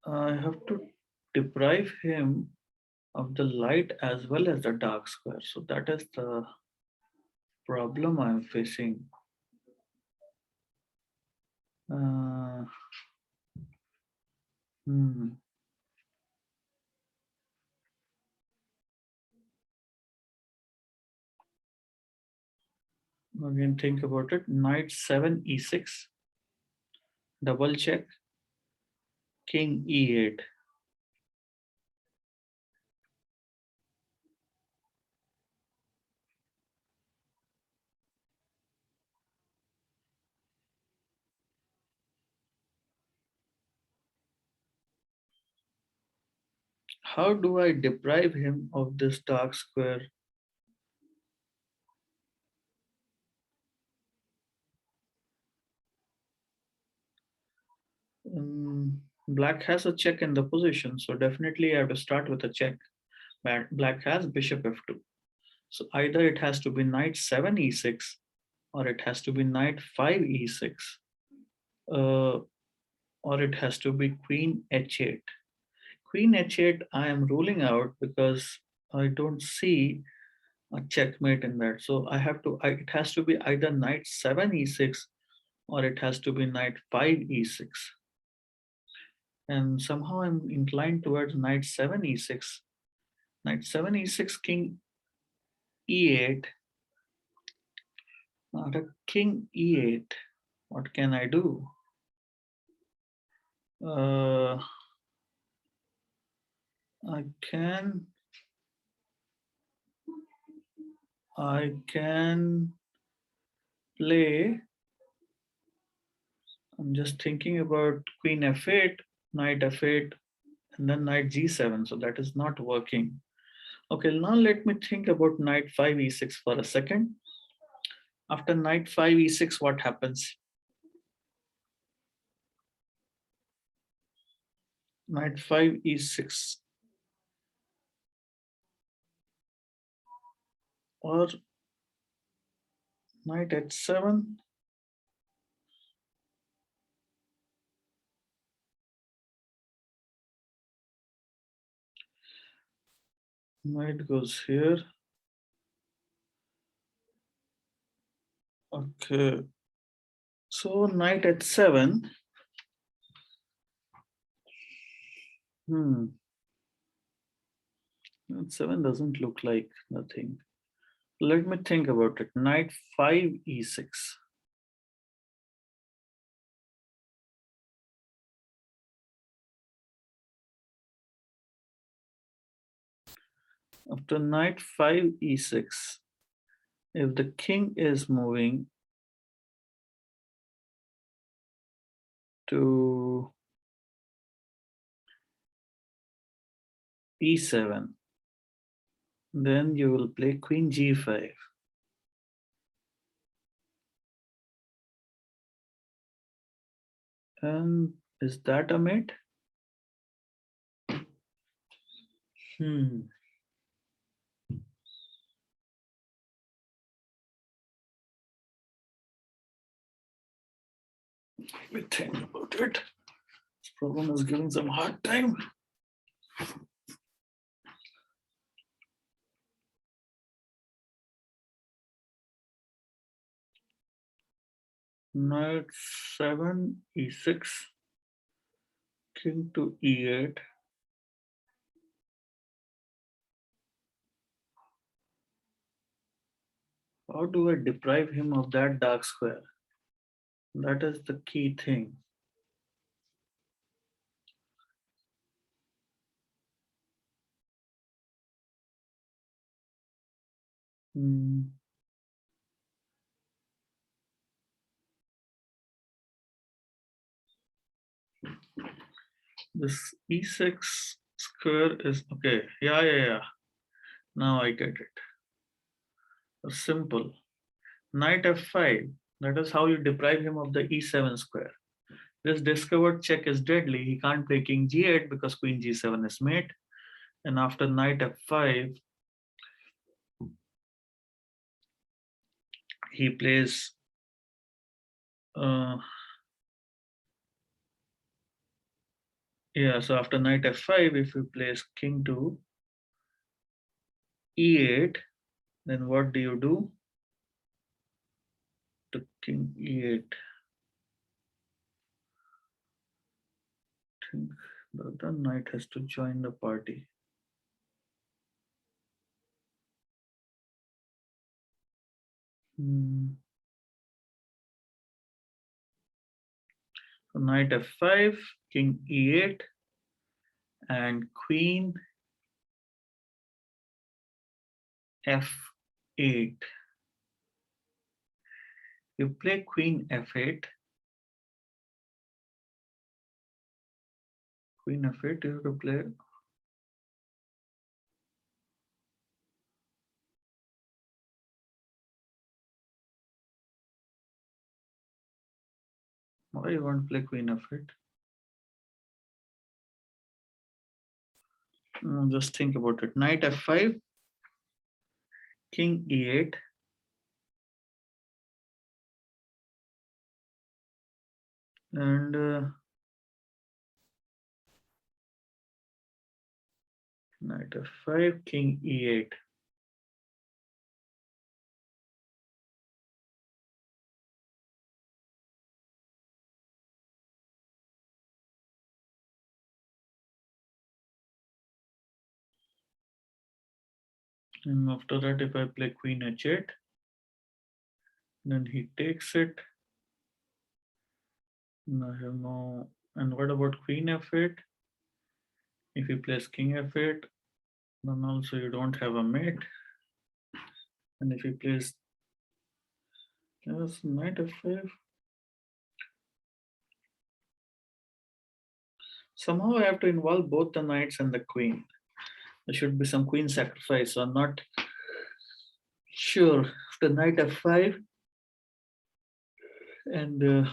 I have to deprive him of the light as well as the dark square. So that is the problem I'm facing. Uh, hmm. Again, think about it. Knight 7 e6, double check, king e8. How do I deprive him of this dark square? Black has a check in the position, so definitely I have to start with a check. Black has bishop f2. So either it has to be knight 7 e6 or it has to be knight 5 e6 or it has to be queen h8. Queen h8 I am ruling out because I don't see a checkmate in that. So it has to be either knight 7 e6 or it has to be knight 5 e6. And somehow I'm inclined towards knight 7 e6. Knight 7 e6, king e8, not a king e8. What can I do? I can play. I'm just thinking about queen f8, knight f8, and then knight g7. So that is not working. Okay, now let me think about knight 5 e6 for a second. After knight 5 e6, what happens? Knight 5 e6. Or knight h7. Knight goes here. Okay. So knight h7. H7 doesn't look like nothing. Let me think about it. Knight 5 e6. After knight 5 e6, if the king is moving to e7, then you will play queen g5. And is that a mate? Let me think about it. This problem is giving some hard time. Knight 7 e6, king to e8. How do I deprive him of that dark square? That is the key thing. This e6 square is okay. Yeah. Now I get it. Simple. Knight f5. That is how you deprive him of the e7 square. This discovered check is deadly. He can't play king g8 because queen g7 is mate. And after knight f5, he plays yeah, so after knight f5, if you place king to e8, then what do you do to king e8? I think the other knight has to join the party. So knight f5, king e8, and queen f8. You play queen f8. Queen f8, you have to play. Why you want to play queen f8? Just think about it. Knight f5, king e8, and knight f5, king e8. And after that, if I play queen h8, then he takes it. And I have no. And what about queen f8? If he plays king f8, then also you don't have a mate. And if he plays yes, knight f5, somehow I have to involve both the knights and the queen. There should be some queen sacrifice. So I'm not sure. After knight f5 and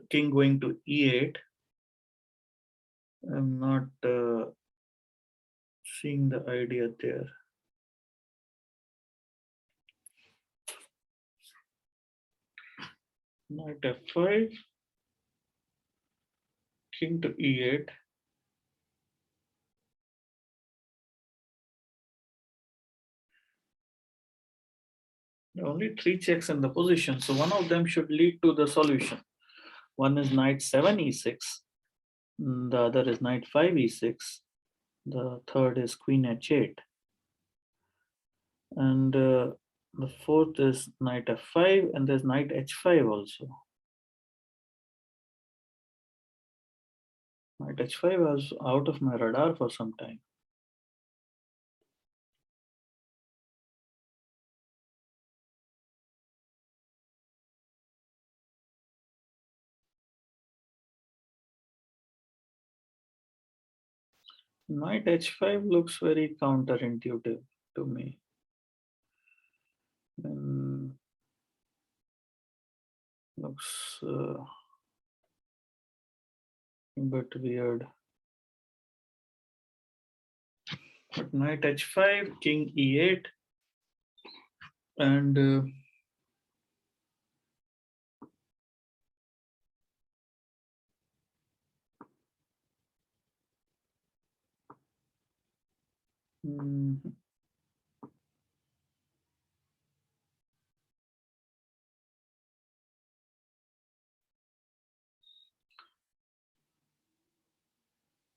king going to e8, I'm not seeing the idea there. Knight f5, king to e8. There are only 3 checks in the position, so one of them should lead to the solution. One is knight 7 e6, the other is knight 5 e6, the third is queen h8, and the fourth is knight f5, and there's knight h5 also. Knight h5 was out of my radar for some time. Knight h5 looks very counterintuitive to me. And looks a bit weird. But knight h5, king e8, and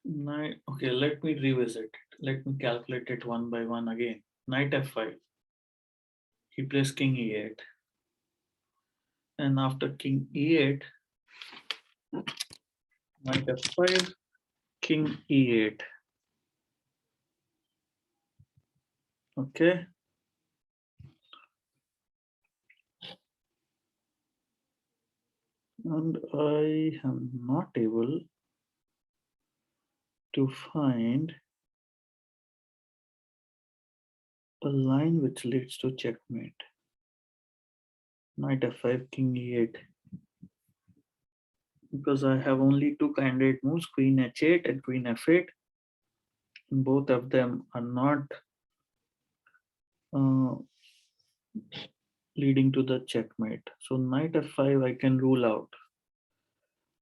knight. Okay, let me revisit it. Let me calculate it one by one again. Knight f5. He plays king e8. And after king e8, knight f5, king e8. Okay. And I am not able to find a line which leads to checkmate. Knight f5, king e8. because I have only two candidate moves, queen h8 and queen f8. Both of them are not uh, leading to the checkmate. So knight f5 I can rule out.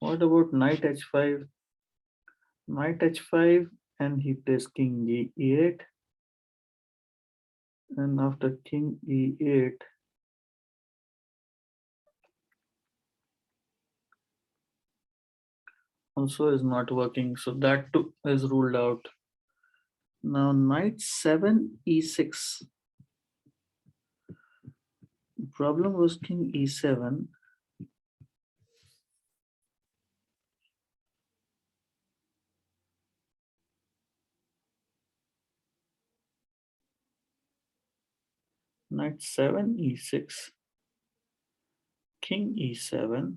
What about knight h5? Knight h5 and he plays king e8, and after king e8 also is not working, so that too is ruled out. Now knight 7 e6. Problem was king e7. Knight 7 e6, king e7,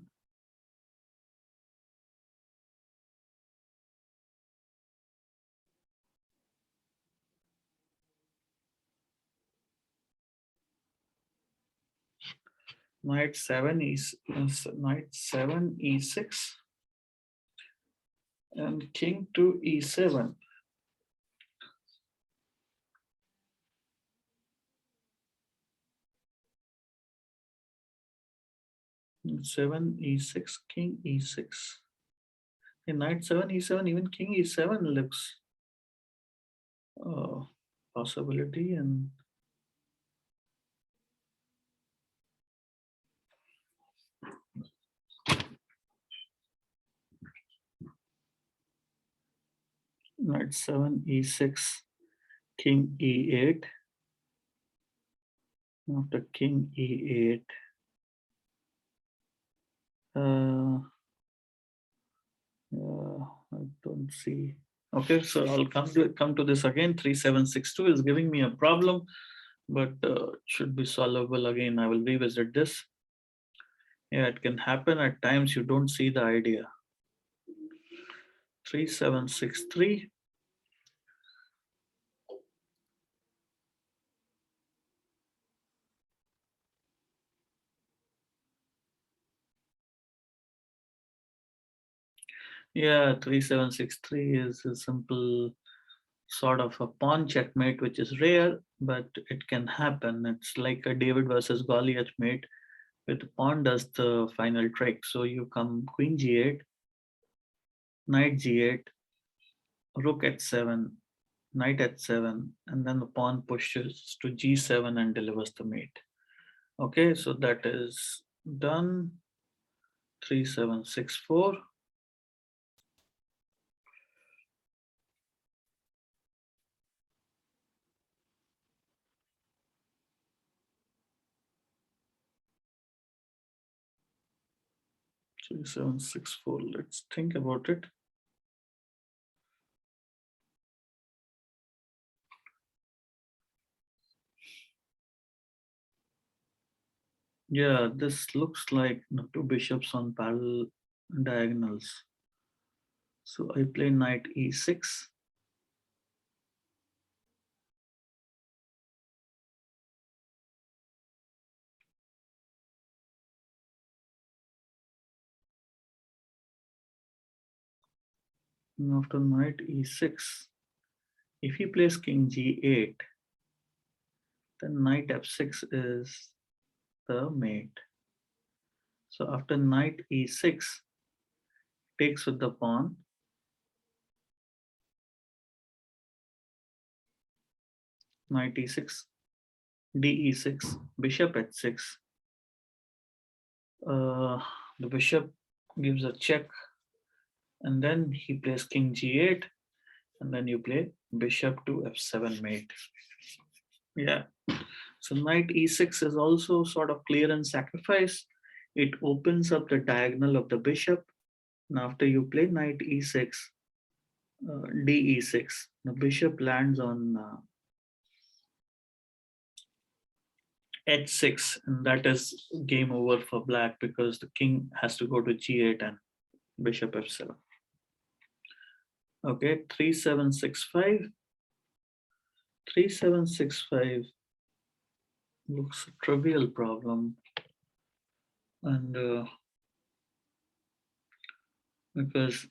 knight 7 knight 7 e6, and king to e7. 7 e6, king e6. In knight 7 e7, even king e7 looks possibility, and knight 7 e6, king e8. After king e8, I don't see. Okay, so I'll come to this again. 3762 is giving me a problem, but it should be solvable again. I will revisit this. Yeah, it can happen at times you don't see the idea. 3763. Yeah, 3763 is a simple sort of a pawn checkmate, which is rare, but it can happen. It's like a David versus Goliath mate, with the pawn does the final trick. So you come queen g8, knight g8, rook h7, knight h7, and then the pawn pushes to g7 and delivers the mate. Okay, so that is done. 3764. 3764. Let's think about it. Yeah, this looks like two bishops on parallel diagonals. So I play knight e6. And after knight e6, if he plays king g8, then knight f6 is the mate. So after knight e6, takes with the pawn. Knight e6, d6, bishop h6. The bishop gives a check, and then he plays king g8, and then you play bishop to f7 mate. Yeah. So knight e6 is also sort of clear and sacrifice. It opens up the diagonal of the bishop. And after you play knight e6, d6, the bishop lands on h6, and that is game over for black because the king has to go to g8 and bishop f7. Okay, 3765. 3765 looks a trivial problem, and because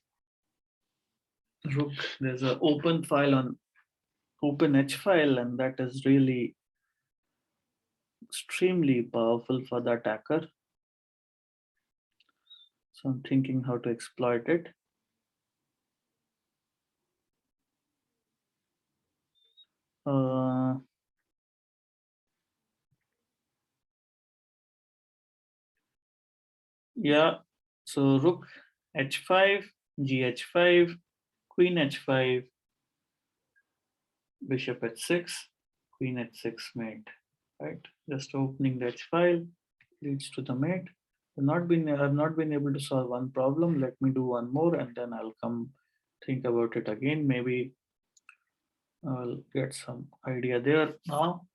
rook, there's an open file on open H file, and that is really extremely powerful for the attacker. So I'm thinking how to exploit it. Yeah, so rook h5, gh5, queen h5, bishop h6, queen h6 mate, right? Just opening the h file leads to the mate. I've not been able to solve one problem. Let me do one more and then I'll come think about it again. Maybe I'll get some idea there now.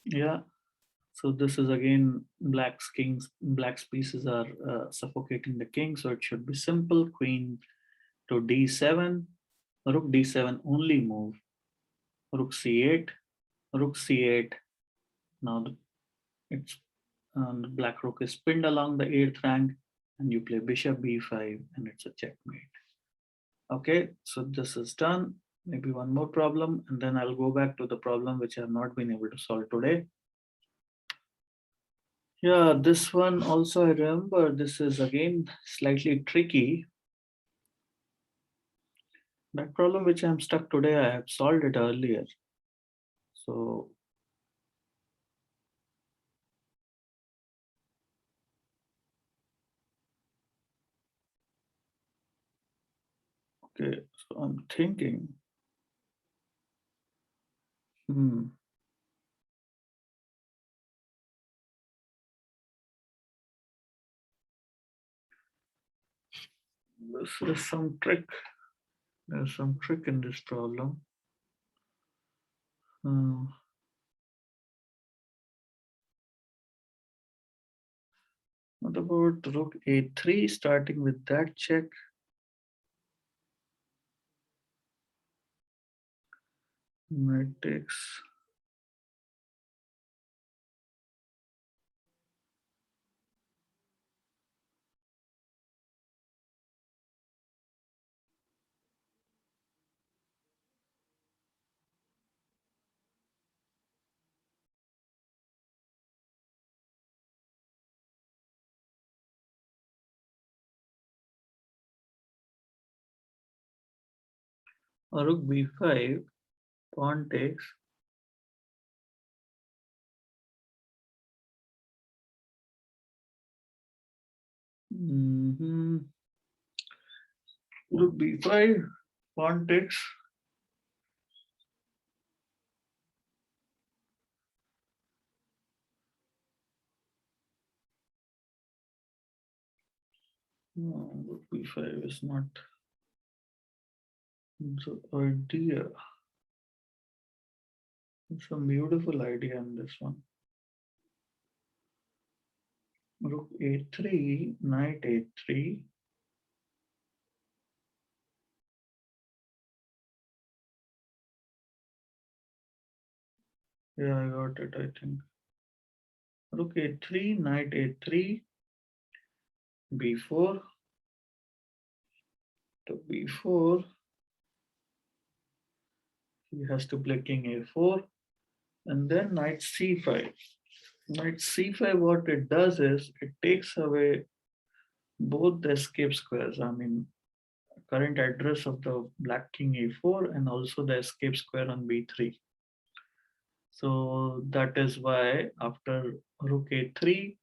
Yeah. So this is again black's pieces are suffocating the king. So it should be simple. Queen to d7, rook d7 only move, rook c8, rook c8. Now it's the black rook is pinned along the 8th rank, and you play bishop b5, and it's a checkmate. Okay, so this is done. Maybe one more problem, and then I'll go back to the problem which I have not been able to solve today. Yeah, this one also I remember. This is again slightly tricky. That problem which I'm stuck today, I have solved it earlier. So okay, so I'm thinking. This is some trick. There's some trick in this problem. What about rook a3 starting with that check? Knight takes. Or rook b5, pawn takes. Rook b5, pawn takes. No, rook b5 is not the idea. It's a beautiful idea in this one. Rook a3, knight a3. Yeah, I got it, I think. Rook a3, knight a3, b4 to b4. He has to play king a4 and then knight c5. Knight c5, what it does is it takes away both the escape squares. I mean, current address of the black king a4 and also the escape square on b3. So that is why after rook a3,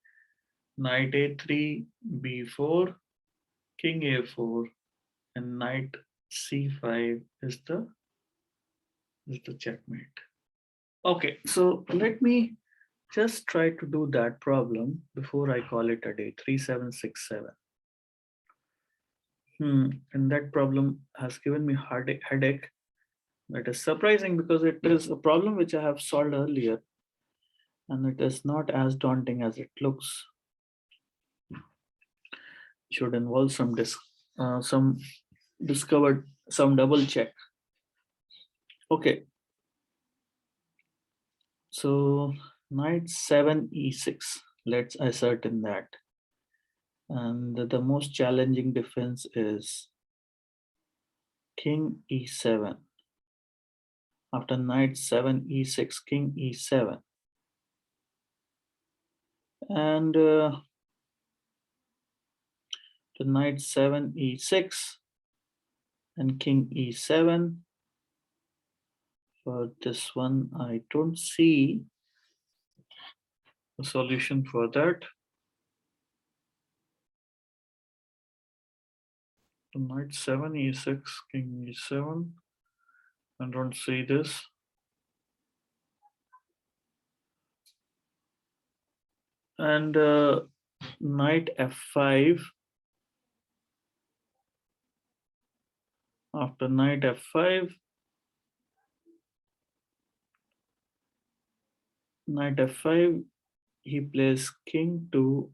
knight a3, b4, king a4, and knight c5 is the checkmate. Okay, so let me just try to do that problem before I call it a day. 3767. And that problem has given me headache. That is surprising because it is a problem which I have solved earlier, and it is not as daunting as it looks. It should involve some discovered, some double check. Okay, So knight 7 e6, let's ascertain that. And the most challenging defense is king e7. After knight 7 e6, king e7. And the knight 7 e6 and king e7. For this one, I don't see a solution for that. So knight 7 e6, king e7. I don't see this. And knight f5. After knight f5, knight f5, he plays king to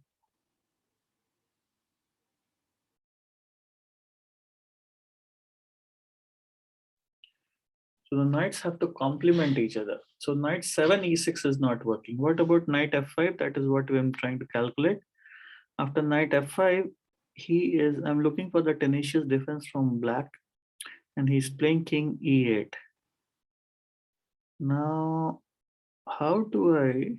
so the knights have to complement each other. So knight 7 e6 is not working. What about knight f5? That is what I'm trying to calculate. After knight f5, I'm looking for the tenacious defense from black, and he's playing king e8. Now, how do I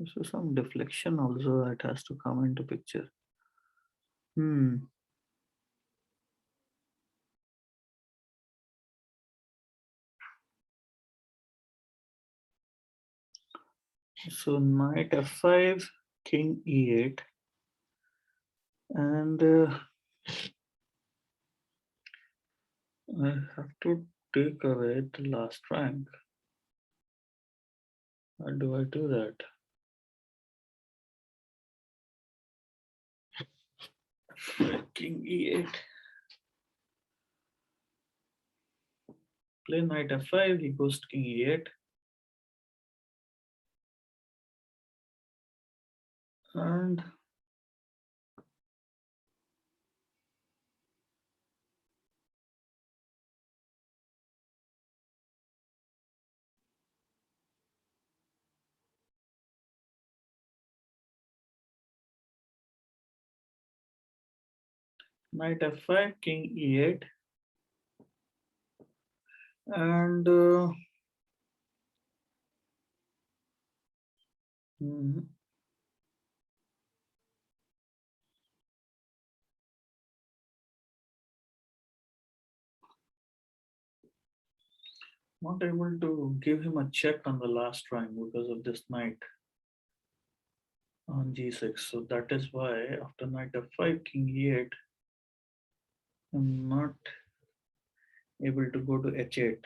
so some deflection also that has to come into picture. So knight f5, king e8, and I have to take away the last rank. How do I do that? King e8. Play knight f5, he goes to king e8. And knight f5, king e8. And not able to give him a check on the last rank because of this knight on g6. So that is why after knight f5, king e8, I'm not able to go to h8.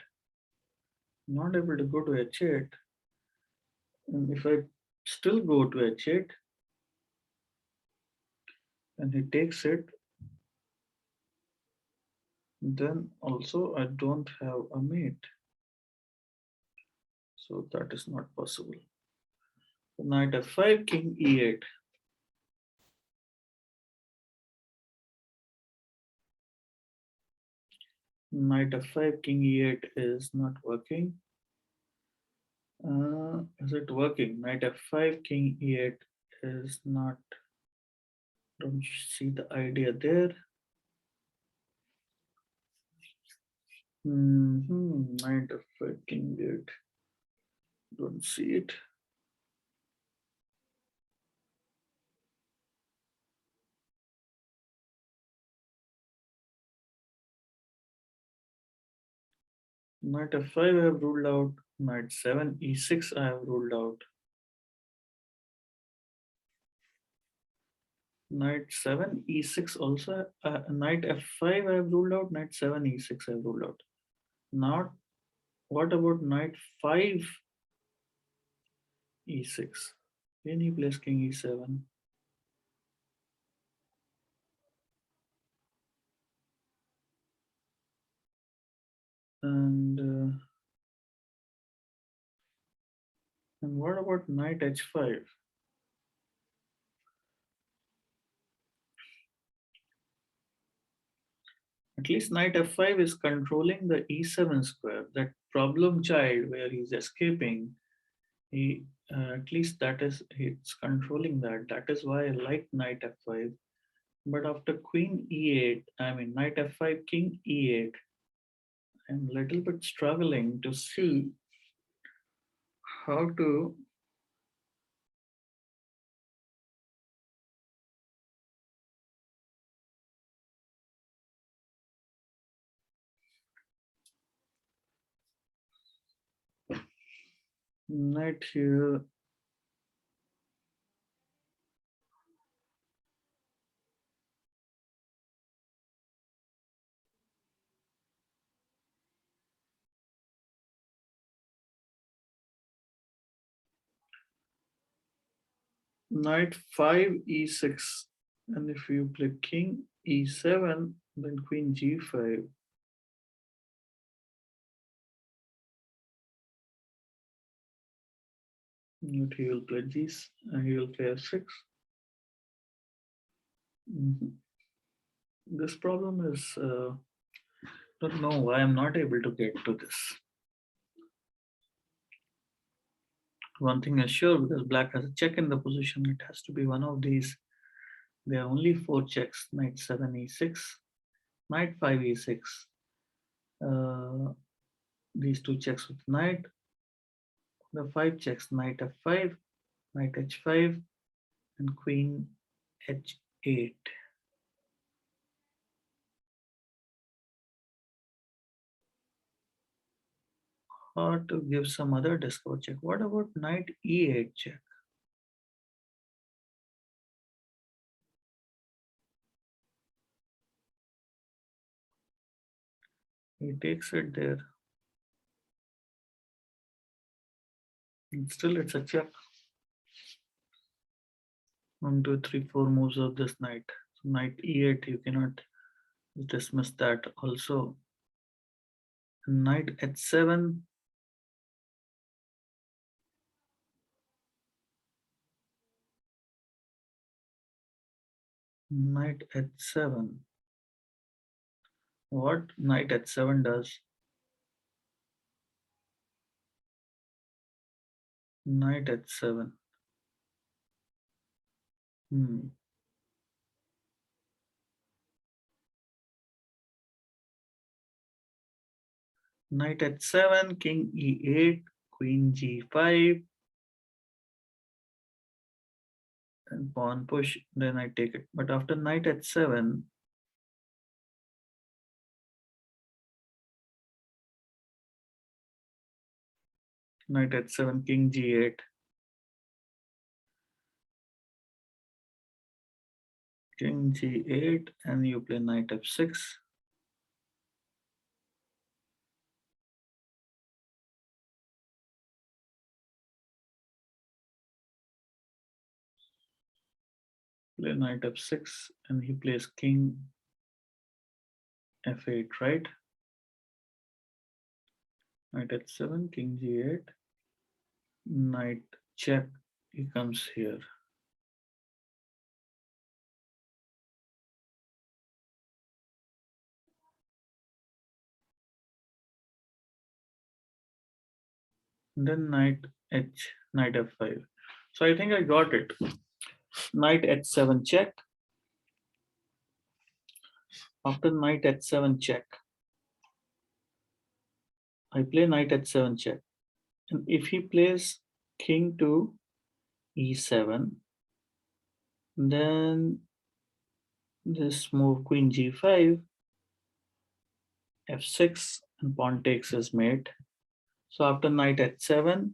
Not able to go to h8. And if I still go to h8 and he takes it, then also I don't have a mate. So that is not possible. Knight f5, king e8. Knight f5, king e8 is not working. Is it working? Knight f5, king e8 is not. Don't see the idea there. Knight f5, king e8. Don't see it. Knight f5 I have ruled out. Knight 7 e6 I have ruled out. Knight 7 e6 also. Knight f5 I have ruled out. Knight 7 e6 I have ruled out. Not. What about knight 5 e6? Then he plays king e7. And what about knight h5? At least knight f5 is controlling the e7 square, that problem child where he's escaping. He at least that is, it's controlling that. That is why I like knight f5. But after queen e8, I mean knight f5, king e8, I'm a little bit struggling to see how to knight here. Knight 5 e6, and if you play king e7, then queen g5. He will play he will play f6. This problem is, don't know why I'm not able to get to this. One thing is sure, because black has a check in the position, it has to be one of these. There are only 4 checks: knight 7 e6, knight 5 e6. These 2 checks with knight. The 5 checks: knight f5, knight h5, and queen h8. Or to give some other discover check. What about knight e8 check? He takes it there. And still it's a check. 1, 2, 3, 4 moves of this knight. So knight e8, you cannot dismiss that also. Knight h7. Knight h7. What knight h7 does? Knight h7. Knight h7, king e8, queen g5, and pawn push. Then I take it. But after knight h7, knight h7, king g8, king g8, and you play knight f6. Play knight f6, and he plays king f8, right? Knight h7, king g8, knight check. He comes here. Then knight f5. So I think I got it. Knight h7 check. After knight h7 check, I play knight h7 check. And if he plays king to e7, then this move queen g5, f6, and pawn takes his mate. So after knight h7,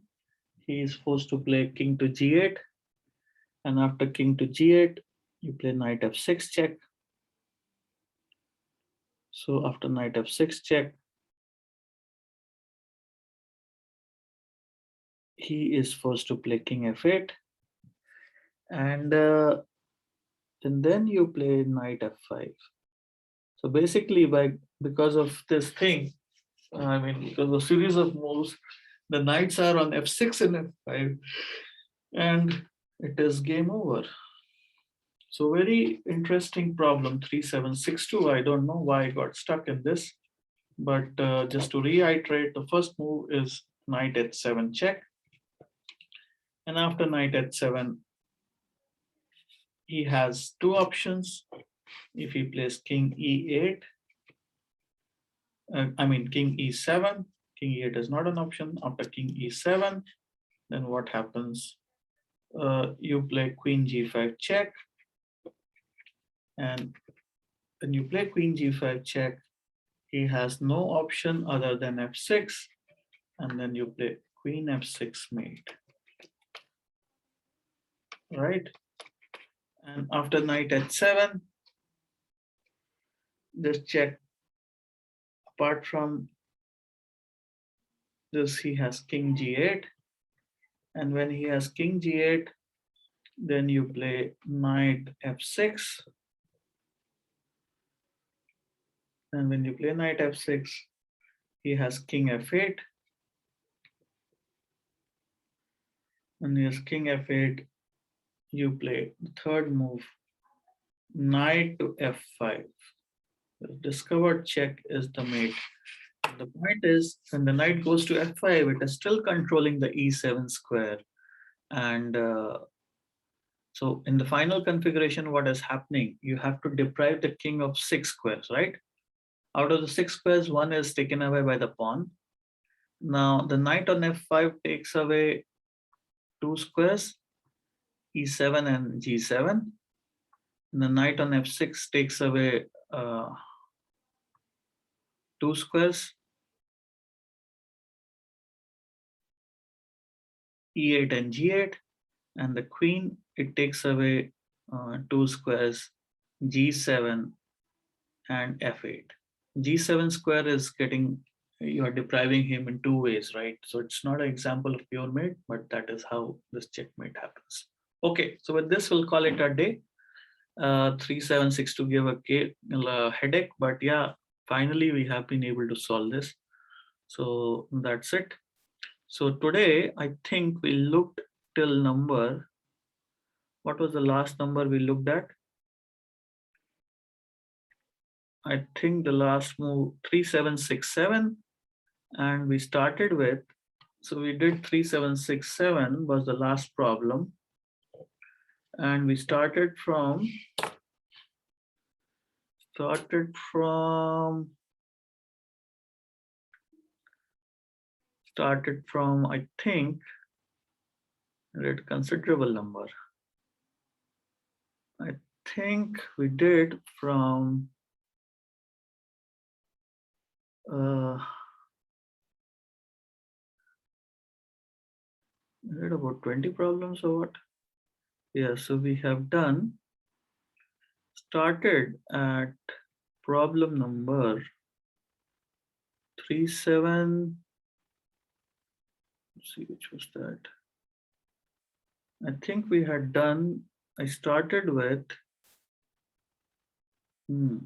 he is forced to play king to g8. And after king to g8, you play knight f6 check. So after knight f6 check, he is forced to play king f8. And then you play knight f5. So basically, because of this thing, I mean, because of a series of moves, the knights are on f6 and f5, and it is game over. So very interesting problem 3762. I don't know why I got stuck in this, but just to reiterate, the first move is knight h7 check. And after knight h7, he has two options. If he plays king e8, king e7, king e8 is not an option. After king e7, then what happens? You play queen g5 check. And when you play queen g5 check, he has no option other than f6. And then you play queen f6 mate. Right? And after knight h7, just check. Apart from this, he has king g8. And when he has king g8, then you play knight f6. And when you play knight f6, he has king f8. And he has king f8, you play the third move, knight to f5. The discovered check is the mate. The point is, when the knight goes to f5, it is still controlling the e7 square. And so in the final configuration, what is happening? You have to deprive the king of 6 squares, right? Out of the 6 squares, one is taken away by the pawn. Now the knight on f5 takes away 2 squares, e7 and g7. And the knight on f6 takes away 2 squares, e8 and g8. And the queen, it takes away 2 squares, g7 and f8. G7 square is getting, you are depriving him in 2 ways, right? So it's not an example of pure mate, but that is how this checkmate happens. Okay, so with this, we'll call it a day. 3762 gave a headache, but yeah, finally we have been able to solve this. So that's it. So today, I think we looked till number, what was the last number we looked at? I think the last move 3767, and we started with, so we did 3767 was the last problem, and we started from I think a considerable number. I think we did from we did about 20 problems or what? Yeah, so we have started at problem number 37. Let's see, which was that? I think we had done, I started with, let's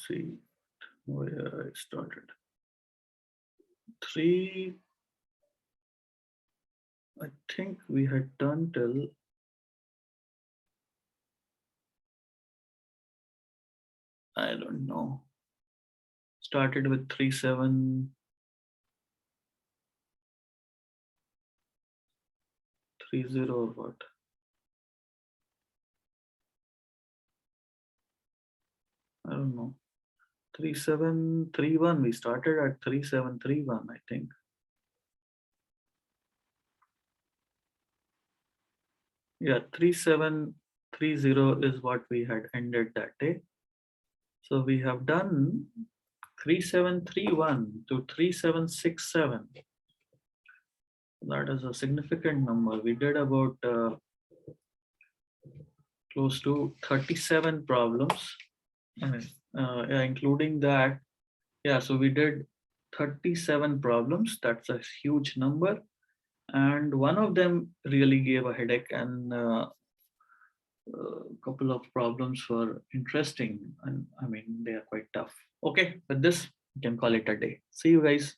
see where I started. 3, I think we had done till, I don't know, started with 3730 or what? I don't know. 3731, we started at 3731, I think. Yeah, 3730 is what we had ended that day. So we have done 3731 to 3767. That is a significant number. We did about close to 37 problems. I mean, including that. Yeah, so we did 37 problems. That's a huge number. And one of them really gave a headache, and a couple of problems were interesting. And I mean, they are quite tough. Okay, with this, we can call it a day. See you guys.